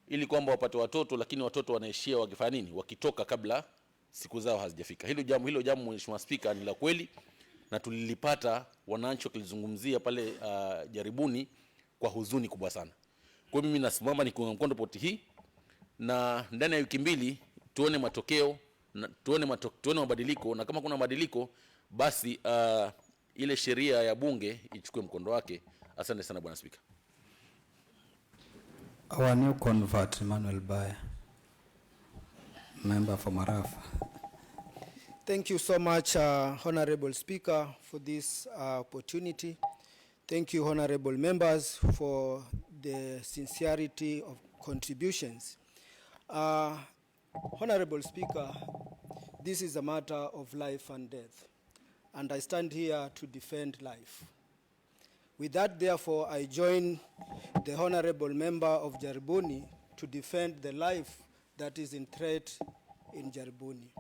ili kwamba wapate watoto, lakini watoto wanaishia wakifanya nini? Wakitoka kabla siku zao hazijafika. Hilo jambo Mheshimiwa Spika ni la kweli, na tulilipata wananchi wakilizungumzia pale jaribuni kwa huzuni kubwa sana. Kwa mimi nasimama nikiunga mkono ripoti hii, na ndani ya wiki 2 tuone matokeo, na tuone mabadiliko, na kama kuna mabadiliko basi ile sheria ya bunge ichukue mkondo wake. Asante sana Bwana Spika. Our new convert, Emmanuel Baya, member for Marafa. Thank you so much, Honorable Speaker, for this opportunity. Thank you, honorable members, for the sincerity of contributions. Honorable Speaker, this is a matter of life and death, and I stand here to defend life. With that, therefore, I join the honorable member of Jaribuni to defend the life that is in threat in Jaribuni.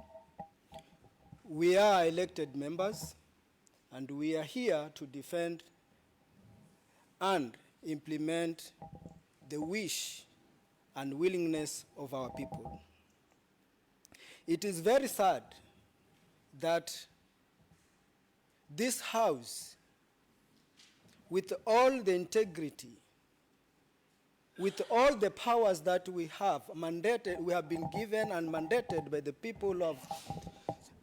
We are elected members, and we are here to defend and implement the wish and willingness of our people. It is very sad that this House, with all the integrity, with all the powers that we have mandated, we have been given and mandated by the people of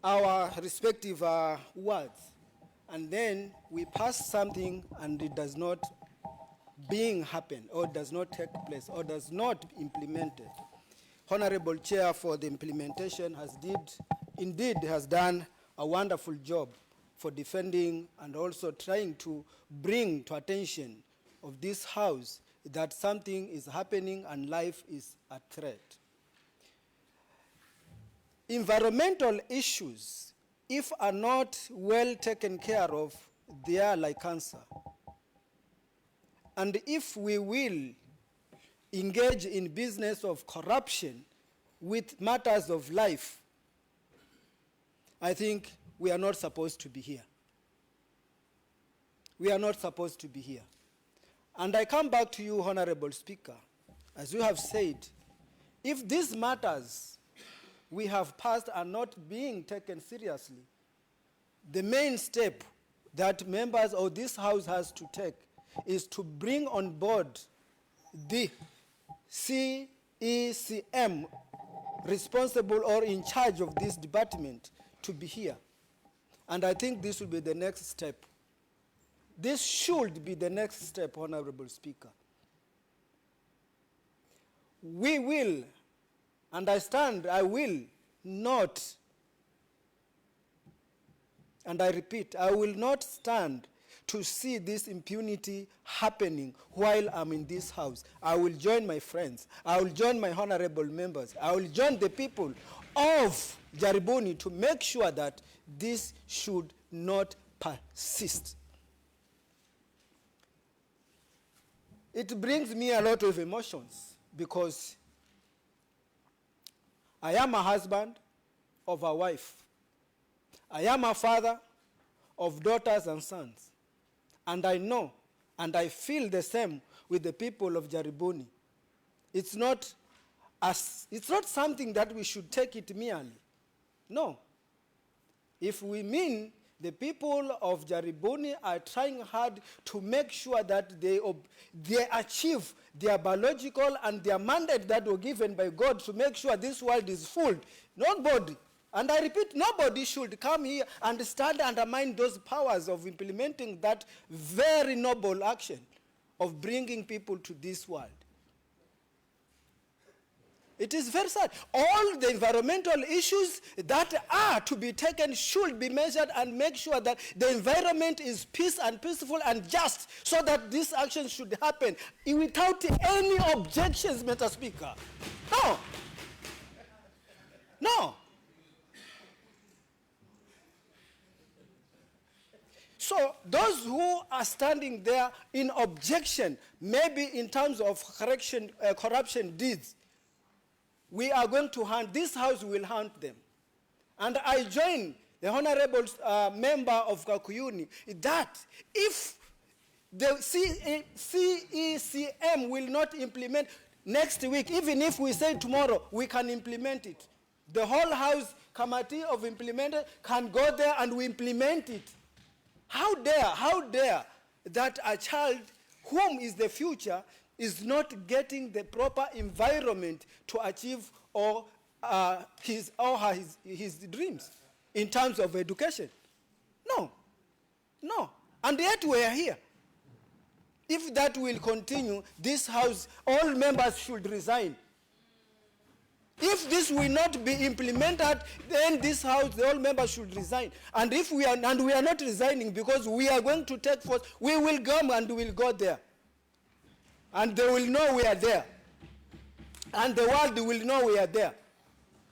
our respective wards, and then we pass something and it does not happen, or does not take place, or does not implemented. Honorable Chair for the implementation has done a wonderful job for defending and also trying to bring to attention of this House that something is happening and life is at threat. Environmental issues, if are not well taken care of, they are like cancer. And if we will engage in business of corruption with matters of life, I think we are not supposed to be here. We are not supposed to be here. And I come back to you, Honorable Speaker, as you have said, if these matters we have passed are not being taken seriously, the main step that members of this House has to take is to bring on board the CECM responsible or in charge of this department to be here. And I think this will be the next step. This should be the next step, Honorable Speaker. We will, and I will not, and I repeat, I will not stand to see this impunity happening while I'm in this House. I will join my friends. I will join my honorable members. I will join the people of Jaribuni to make sure that this should not persist. It brings me a lot of emotions because I am a husband of a wife. I am a father of daughters and sons. And I know and I feel the same with the people of Jaribuni. It's not something that we should take it merely. No. If we mean the people of Jaribuni are trying hard to make sure that they achieve their biological and their mandate that were given by God to make sure this world is full, nobody, and I repeat, nobody should come here and start to undermine those powers of implementing that very noble action of bringing people to this world. It is very sad. All the environmental issues that are to be taken should be measured and make sure that the environment is peaceful and just, so that this action should happen without any objections, Mr. Speaker. No. No. So those who are standing there in objection, maybe in terms of corruption deeds, we are going to hunt, this House will hunt them. And I join the honorable member of Kakuyuni that if the CECM will not implement next week, even if we say tomorrow, we can implement it. The whole House Committee of Implementation can go there and we implement it. How dare that a child whom is the future is not getting the proper environment to achieve all his dreams in terms of education? No. And yet we are here. If that will continue, this House, all members should resign. If this will not be implemented, then this House, all members should resign. And if we are not resigning because we are going to take force, we will come and we will go there. And they will know we are there. And the world will know we are there.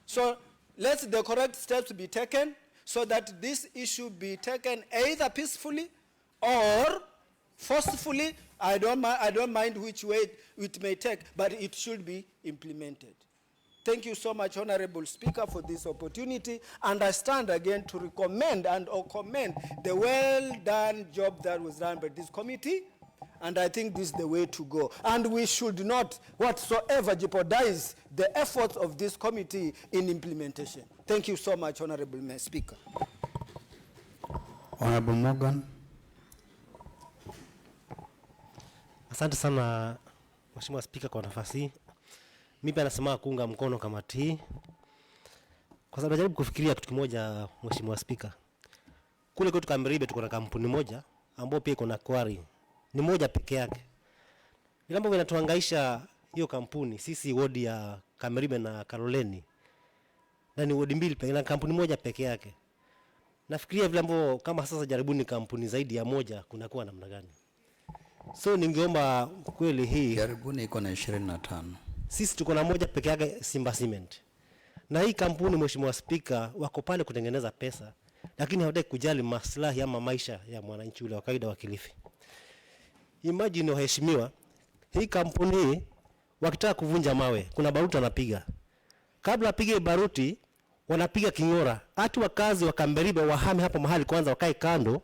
So let the correct steps be taken so that this issue be taken either peacefully or forcefully. I don't mind which way it may take, but it should be implemented. Thank you so much, Honorable Speaker, for this opportunity, and I stand again to recommend and or commend the well-done job that was done by this committee, and I think this is the way to go. And we should not whatsoever jeopardize the efforts of this committee in implementation. Thank you so much, Honorable Speaker. Honorable Morgan. Asante sana Mheshimiwa Spika kwa nafasi hii. Mimi pia nasema kuunga mkono kamati hii. Kwa sababu najaribu kufikiria kitu kimoja Mheshimiwa Spika. Kule kwetu Kamiribe tuko na kampuni moja ambayo pia iko na quarry. Ni moja peke yake. Ni mambo yanatuhangaisha hiyo kampuni. Sisi wodi ya Kamiribe na Kaloleni. Na ni wodi mbili pekee na kampuni moja peke yake. Nafikiria vile ambavyo kama sasa jaribuni kampuni zaidi ya moja kunakuwa namna gani? So ningeomba kweli hii jaribuni iko na 25. Sisi tuko na moja peke yake, Simba Cement. Na hii kampuni Mheshimiwa Spika wako pale kutengeneza pesa, lakini hawataki kujali maslahi ama maisha ya mwananchi ule wa kawaida wa Kilifi. Imagine waheshimiwa, hii kampuni wakitaka kuvunja mawe, kuna baruti anapiga. Kabla apige baruti, wanapiga kingora. Hata wakazi wa Kamiribe wahame hapa mahali kwanza, wakae kando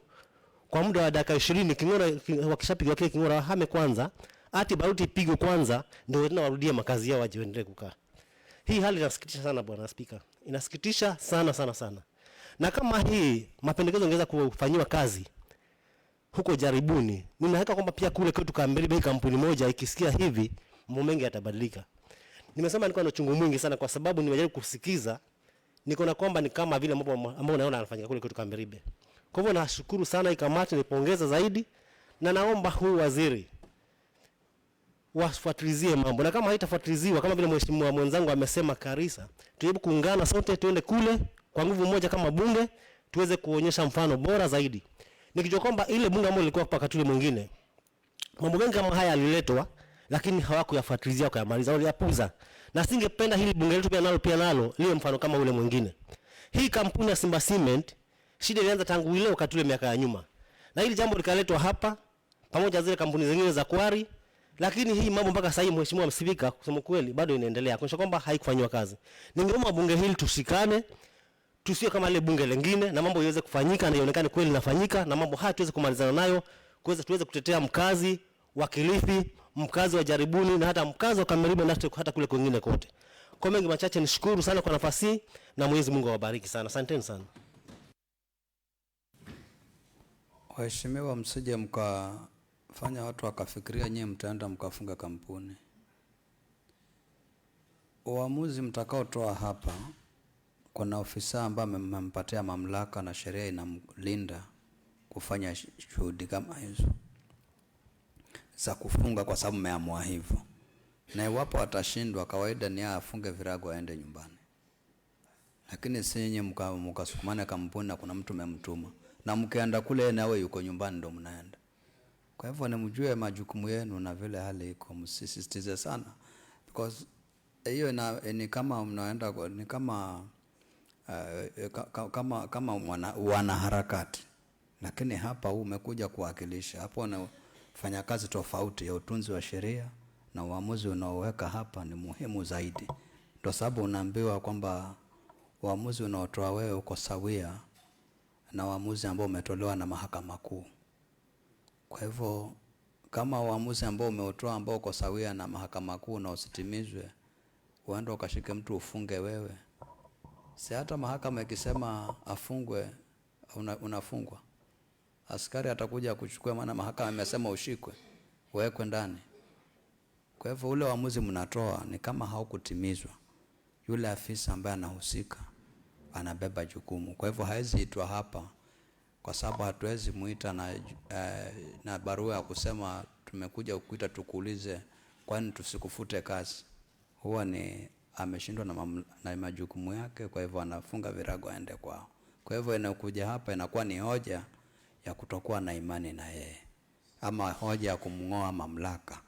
kwa muda wa dakika 20. Kingora wakishapiga kile kingora wahame kwanza, ati baruti ipigwe kwanza ndio tena warudie makazi yao waje waendelee kukaa. Hii hali inasikitisha sana Bwana Spika. Inasikitisha sana sana sana. Na kama hii mapendekezo ingeweza kufanywa kazi huko jaribuni, ninahakika kwamba pia kule kwetu Kamiribe kampuni moja ikisikia hivi mambo mengi yatabadilika. Nimesema niko na chungu mwingi sana kwa sababu nimejaribu kusikiza, niko na kwamba ni kama vile mambo ambayo naona yanafanyika kule kwetu Kamiribe. Kwa hivyo nashukuru sana ikamati, nipongeza zaidi na naomba huu waziri wafuatilizie mambo, na kama haitafuatiliziwa kama vile mheshimiwa mwenzangu amesema Karisa, tujaribu kuungana sote tuende kule kwa nguvu moja kama bunge tuweze kuonyesha mfano bora zaidi. Nikijua kwamba ile bunge ambalo lilikuwa hapa katuli mwingine mambo mengi kama haya yaliletwa lakini hawakuyafuatilizia kwa yamaliza au yapuza, na singependa hili bunge letu pia nalo liwe mfano kama ule mwingine. Hii kampuni ya Simba Cement shida ilianza tangu ile wakati ule miaka ya nyuma, na hili jambo likaletwa hapa pamoja zile kampuni zingine za kwari, lakini hii mambo mpaka sasa Mheshimiwa Spika kusema kweli bado inaendelea kuonyesha kwamba haikufanywa kazi. Ningeomba bunge hili tushikane, tusiwe kama ile bunge lingine, na mambo iweze kufanyika na ionekane kweli inafanyika, na mambo haya tuweze kumalizana nayo, tuweze kutetea mkazi wa Kilifi, mkazi wa Jaribuni na hata mkazi wa Kamiribe na hata kule kwingine kote. Kwa mengi machache nishukuru sana kwa nafasi na Mwenyezi Mungu awabariki sana. Asanteni sana. Waheshimiwa, msije mkafanya watu wakafikiria nyinyi mtaenda mkafunga kampuni. Uamuzi mtakaotoa hapa, kuna ofisa ambaye amempatia mamlaka na sheria inamlinda kufanya shughuli kama hizo za kufunga kwa sababu mmeamua hivyo. Na iwapo atashindwa, kawaida ni afunge virago aende nyumbani. Lakini si nyinyi mkasukumana kampuni na kuna mtu mmemtuma, na mkienda kule nawe yuko nyumbani ndo mnaenda. Kwa hivyo mjue majukumu yenu na vile hali iko, msisitize sana, because hiyo ni kama mnaenda ni kama kama wanaharakati, lakini hapa umekuja kuwakilisha. Hapo unafanya kazi tofauti ya utunzi wa sheria, na uamuzi unaoweka hapa ni muhimu zaidi. Ndio sababu unaambiwa kwamba uamuzi unaotoa wewe uko sawia na uamuzi ambao umetolewa na mahakama kuu. Kwa hivyo kama uamuzi ambao umeutoa ambao uko sawia na mahakama kuu na usitimizwe, uende ukashike mtu ufunge wewe, si hata mahakama ikisema afungwe unafungwa. Askari atakuja kuchukua, maana mahakama imesema ushikwe uwekwe ndani. Kwa hivyo ule uamuzi mnatoa ni kama haukutimizwa. Yule afisa ambaye anahusika anabeba jukumu. Kwa hivyo haizi itwa hapa, kwa sababu hatuwezi muita na barua ya kusema tumekuja kukuita tukuulize kwani tusikufute kazi. Huwa ni ameshindwa na majukumu yake, kwa hivyo anafunga virago aende kwao. Kwa hivyo inakuja hapa inakuwa ni hoja ya kutokuwa na imani na yeye, ama hoja ya kumngoa mamlaka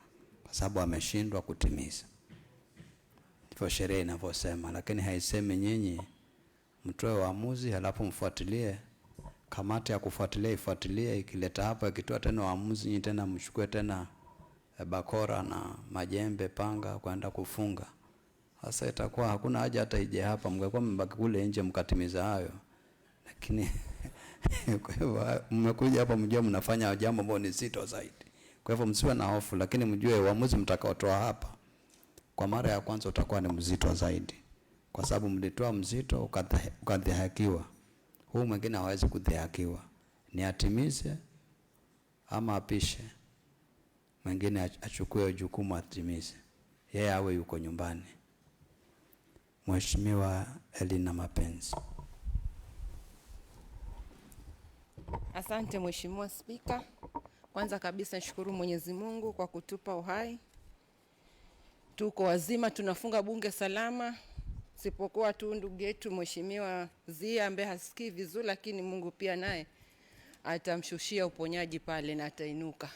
kwa sababu ameshindwa kutimiza. Ndivyo sheria inavyosema, lakini haisemi nyinyi mtoe uamuzi, halafu mfuatilie. Kamati ya kufuatilia ifuatilie, ikileta hapa, ikitoa tena uamuzi, nyinyi tena mchukue tena bakora na majembe, panga kwenda kufunga. Sasa itakuwa hakuna haja hata ije hapa, mngekuwa mbaki kule nje mkatimiza hayo. Lakini kwa hivyo mmekuja hapa mjue mnafanya jambo ambalo ni zito zaidi. Kwa hivyo msiwe na hofu, lakini mjue uamuzi mtakaotoa hapa kwa mara ya kwanza utakuwa ni mzito zaidi. Kwa sababu mlitoa mzito ukadhihakiwa. Huu mwingine hawezi kudhihakiwa. Ni atimize ama apishe. Mwingine achukue jukumu atimize. Yeye awe yuko nyumbani. Mheshimiwa Elina Mapenzi. Asante Mheshimiwa Spika. Kwanza kabisa nishukuru Mwenyezi Mungu kwa kutupa uhai. Tuko wazima, tunafunga bunge salama. Sipokuwa tu ndugu yetu Mheshimiwa Zia ambaye hasikii vizuri, lakini Mungu pia naye atamshushia uponyaji pale na atainuka.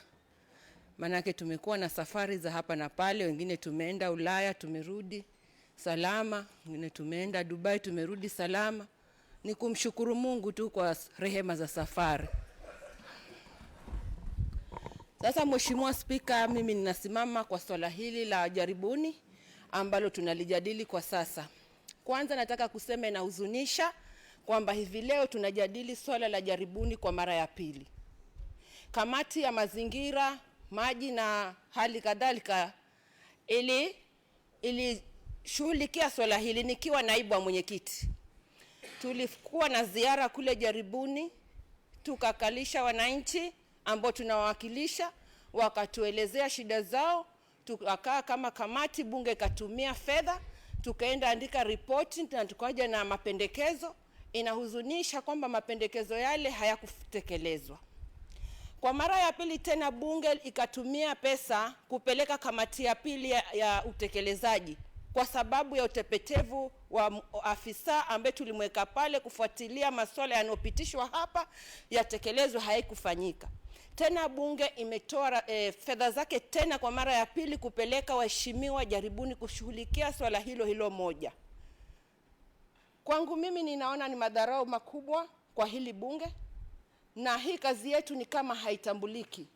Manake tumekuwa na safari za hapa na pale, wengine tumeenda Ulaya tumerudi salama, wengine tumeenda Dubai tumerudi salama. Ni kumshukuru Mungu tu kwa rehema za safari. Sasa Mheshimiwa Spika, mimi ninasimama kwa swala hili la jaribuni ambalo tunalijadili kwa sasa. Kwanza nataka kusema inahuzunisha kwamba hivi leo tunajadili swala la jaribuni kwa mara ya pili. Kamati ya mazingira, maji na hali kadhalika ili shughulikia swala hili nikiwa naibu wa mwenyekiti. Tulikuwa na ziara kule jaribuni, tukakalisha wananchi ambao tunawakilisha, wakatuelezea shida zao, tukakaa kama kamati, bunge katumia fedha, tukaenda andika ripoti na tukaja na mapendekezo. Inahuzunisha kwamba mapendekezo yale hayakutekelezwa. Kwa mara ya pili tena bunge ikatumia pesa kupeleka kamati ya pili ya utekelezaji kwa sababu ya utepetevu wa afisa ambaye tulimweka pale kufuatilia masuala yanayopitishwa hapa yatekelezwe, haikufanyika. Tena bunge imetoa fedha zake tena kwa mara ya pili kupeleka waheshimiwa jaribuni kushughulikia swala hilo moja. Kwangu mimi ninaona ni madharau makubwa kwa hili bunge, na hii kazi yetu ni kama haitambuliki.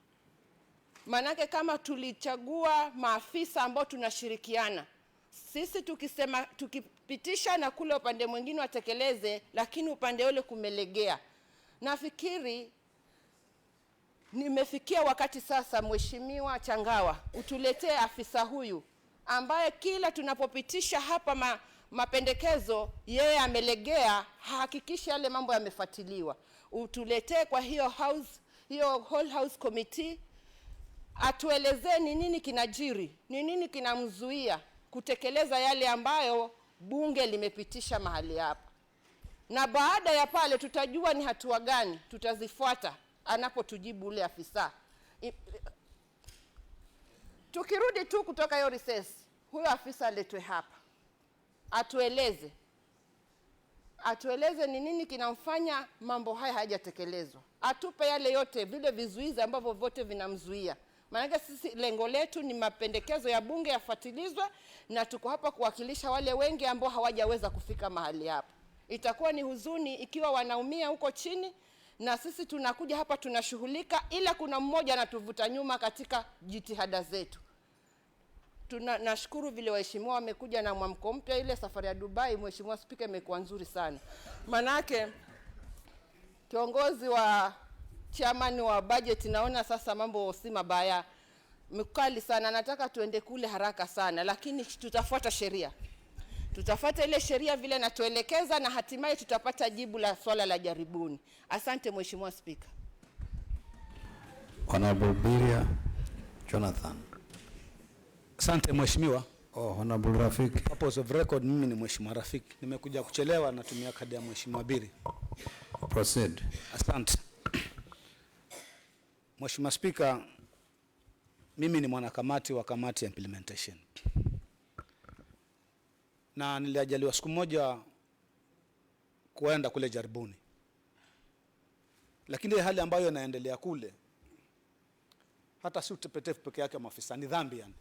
Manake kama tulichagua maafisa ambao tunashirikiana, sisi tukisema tukipitisha na kule upande mwingine watekeleze, lakini upande ule kumelegea. Nafikiri nimefikia wakati sasa, Mheshimiwa Changawa, utuletee afisa huyu ambaye kila tunapopitisha hapa mapendekezo yeye amelegea, hakikisha yale mambo yamefuatiliwa. Utuletee kwa hiyo whole house committee, atuelezee ni nini kinajiri, ni nini kinamzuia kutekeleza yale ambayo bunge limepitisha mahali hapa. Na baada ya pale tutajua ni hatua gani tutazifuata anapotujibu ule afisa. Tukirudi tu kutoka hiyo recess, huyo afisa aletwe hapa. Atueleze ni nini kinamfanya mambo haya hayajatekelezwa. Atupe yale yote, vile vizuizi ambavyo vote vinamzuia. Maana sisi lengo letu ni mapendekezo ya bunge yafuatilizwe, na tuko hapa kuwakilisha wale wengi ambao hawajaweza kufika mahali hapa. Itakuwa ni huzuni ikiwa wanaumia huko chini na sisi tunakuja hapa tunashughulika, ila kuna mmoja anatuvuta nyuma katika jitihada zetu. Nashukuru vile waheshimiwa wamekuja na mwamko mpya. Ile safari ya Dubai, Mheshimiwa Spika, imekuwa nzuri sana. Manake kiongozi wa chairman wa budget, naona sasa mambo si mabaya, mkali sana. Nataka tuende kule haraka sana, lakini tutafuata sheria. Tutafuata ile sheria vile natuelekeza, na hatimaye tutapata jibu la swala la jaribuni. Asante Mheshimiwa Spika. Honorable Biria Jonathan. Asante Mheshimiwa. Honorable Rafiki. Purpose of record, mimi ni Mheshimiwa Rafiki. Nimekuja kuchelewa, natumia kadi ya Mheshimiwa Biri. Proceed. Asante. Mheshimiwa Spika, mimi ni mwanakamati wa kamati ya implementation. Na niliajaliwa siku moja kuenda kule jaribuni. Lakini hali ambayo inaendelea kule, hata si utepetefu peke yake maafisa, ni dhambi yani.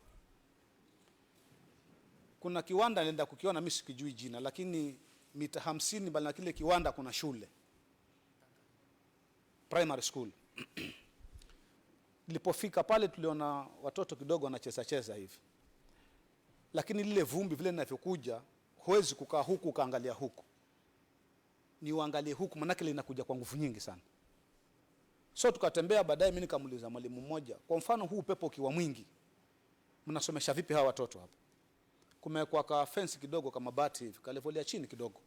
Kuna kiwanda nilienda kukiona, mimi sikijui jina, lakini mita 50 mbali na kile kiwanda kuna shule primary school. Nilipofika pale tuliona watoto kidogo wanacheza hivi, lakini lile vumbi vile linavyokuja, huwezi kukaa huku kaangalia huku, ni uangalie huku, manake linakuja kwa nguvu nyingi sana. So tukatembea, baadaye mimi nikamuuliza mwalimu mmoja, kwa mfano huu upepo ukiwa mwingi mnasomesha vipi hawa watoto hapa? Kumekuwa ka fence kidogo kama bati hivi, kalevolia chini kidogo.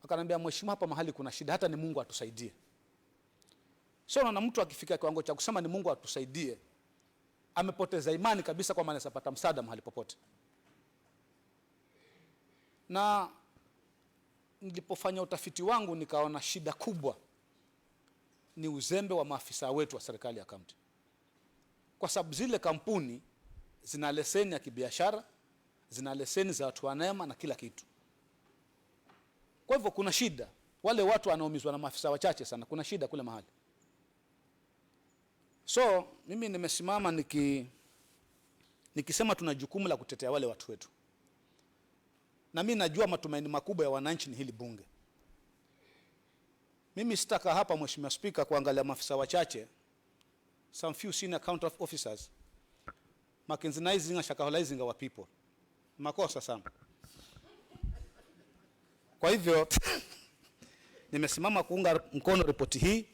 Akanambia, mheshimiwa, hapa mahali kuna shida, hata ni Mungu atusaidie. So na mtu akifika kiwango cha kusema ni Mungu atusaidie, amepoteza imani kabisa kwa maana sapata msaada mahali popote. Na nilipofanya utafiti wangu nikaona shida kubwa ni uzembe wa maafisa wetu wa serikali ya kaunti. Kwa sababu zile kampuni zina leseni ya kibiashara, zina leseni za watu wanema na kila kitu. Kwa hivyo kuna shida, wale watu wanaumizwa na maafisa wachache sana, kuna shida kule mahali. So mimi nimesimama nikisema tuna jukumu la kutetea wale watu wetu. Na mimi najua matumaini makubwa ya wananchi ni hili bunge. Mimi sitaka hapa, Mheshimiwa Speaker, kuangalia maafisa wachache, some few senior county officers marginalizing and shackleizing our people. Makosa sana. Kwa hivyo nimesimama kuunga mkono ripoti hii,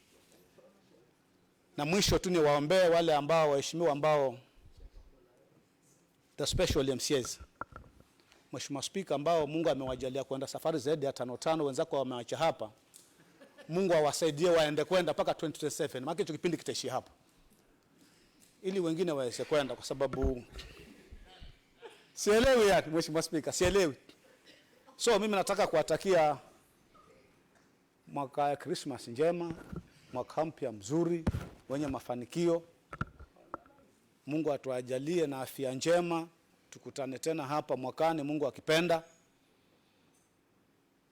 na mwisho tu niwaombee wale ambao waheshimiwa ambao the special MCAs, Mheshimiwa Speaker, ambao Mungu amewajalia kwenda safari zaidi ya 5 wenzako wameacha hapa. Mungu awasaidie waende kwenda mpaka 2027. Maana hicho kipindi kitaishi hapa, ili wengine waweze kwenda, kwa sababu sielewi yake, Mheshimiwa Speaker, sielewi. So mimi nataka kuwatakia mwaka ya Christmas njema, mwaka mpya mzuri wenye mafanikio. Mungu atuajalie na afya njema, tukutane tena hapa mwakani Mungu akipenda.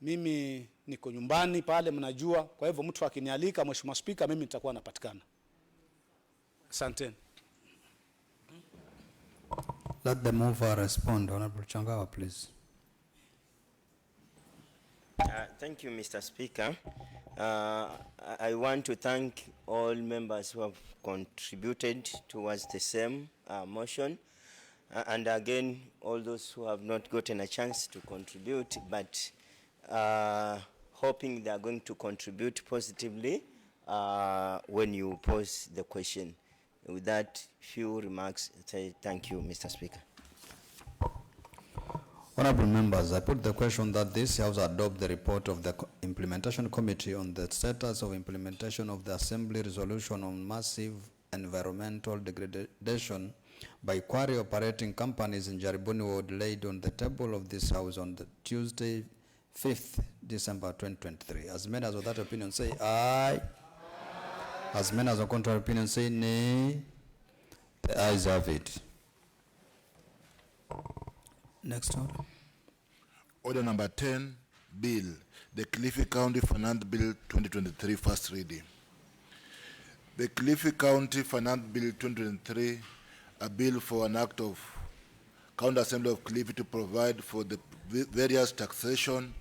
Mimi niko nyumbani pale mnajua, kwa hivyo mtu akinialika, Mheshimiwa Speaker, mimi nitakuwa napatikana. Asante. Let the mover respond. Honorable Changawa, please. Thank you, Mr. Speaker. I want to thank all members who have contributed towards the same motion. And again, all those who have not gotten a chance to contribute, but hoping they are going to contribute positively when you pose the question. With that few remarks, say thank you, Mr. Speaker. Honorable members, I put the question that this House adopt the report of the Implementation Committee on the status of implementation of the Assembly resolution on massive environmental degradation by quarry operating companies in Jaribuni Ward laid on the table of this House on the Tuesday, 5th December 2023. As many as of that opinion say aye. As many as of contrary opinion say nay. The ayes have it. Next order. Order number 10, Bill, the Kilifi County Finance Bill 2023, first reading. The Kilifi County Finance Bill 2023, a bill for an act of County Assembly of Kilifi to provide for the various taxation,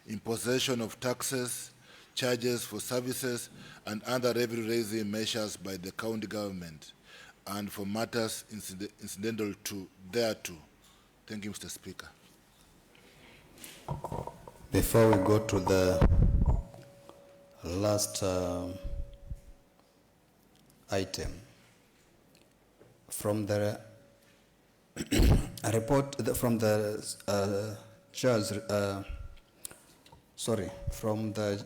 imposition of taxes, charges for services, and other revenue-raising measures by the county government, and for matters incidental to thereto. Thank you, Mr. Speaker. Before we go to the last item, from the report from the chair's, from the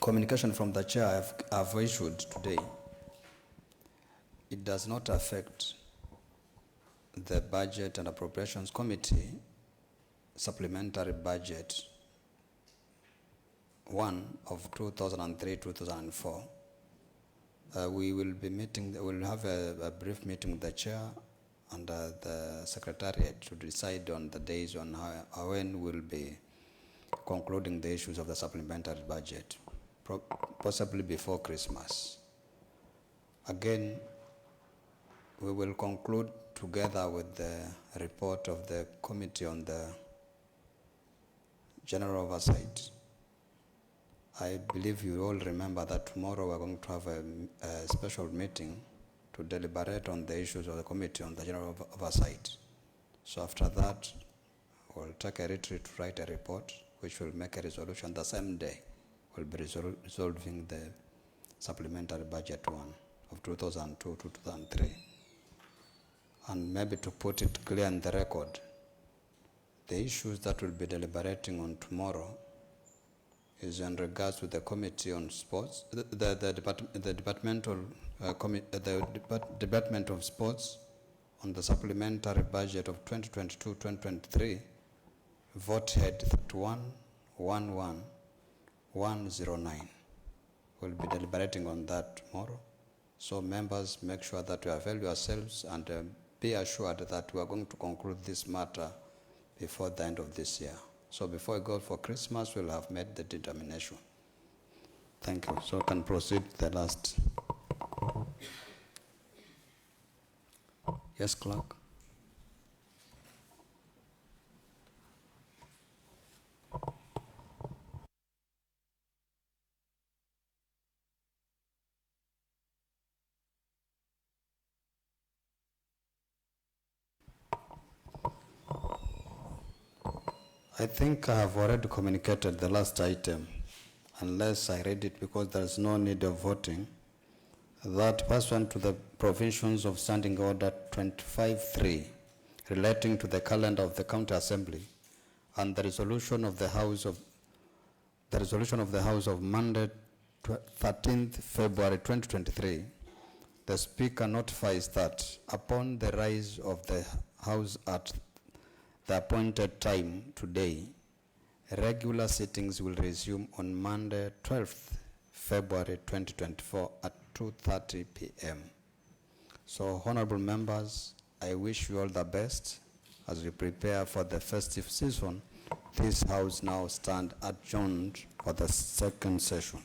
communication from the chair I've issued today, it does not affect the Budget and Appropriations Committee supplementary budget 1 of 2003-2004. We will be meeting, we'll have a brief meeting with the chair and the secretariat to decide on the days on how when we'll be concluding the issues of the supplementary budget, possibly before Christmas. Again, we will conclude together with the report of the committee on the general oversight. I believe you all remember that tomorrow we're going to have a special meeting to deliberate on the issues of the committee on the general oversight. So after that, we'll take a retreat to write a report, which will make a resolution the same day. We'll be resolving the supplementary budget one of 2002 to 2003. And maybe to put it clear in the record, the issues that we'll be deliberating on tomorrow is in regards to the committee on sports, the department of sports on the supplementary budget of 2022-2023, vote head 3111109. We'll be deliberating on that tomorrow. So members, make sure that you avail yourselves and be assured that we are going to conclude this matter before the end of this year. So before we go for Christmas, we'll have made the determination. Thank you. So can proceed to the last. Yes, clerk. I think I have already communicated the last item, unless I read it because there is no need of voting, that pursuant to the provisions of Standing Order 25.3 relating to the calendar of the County Assembly and the resolution of the House of Monday 13th February 2023, the Speaker notifies that upon the rise of the House at the appointed time today, regular sittings will resume on Monday, 12th February 2024 at 2:30 p.m. So, honorable members, I wish you all the best as we prepare for the festive season. This House now stands adjourned for the second session.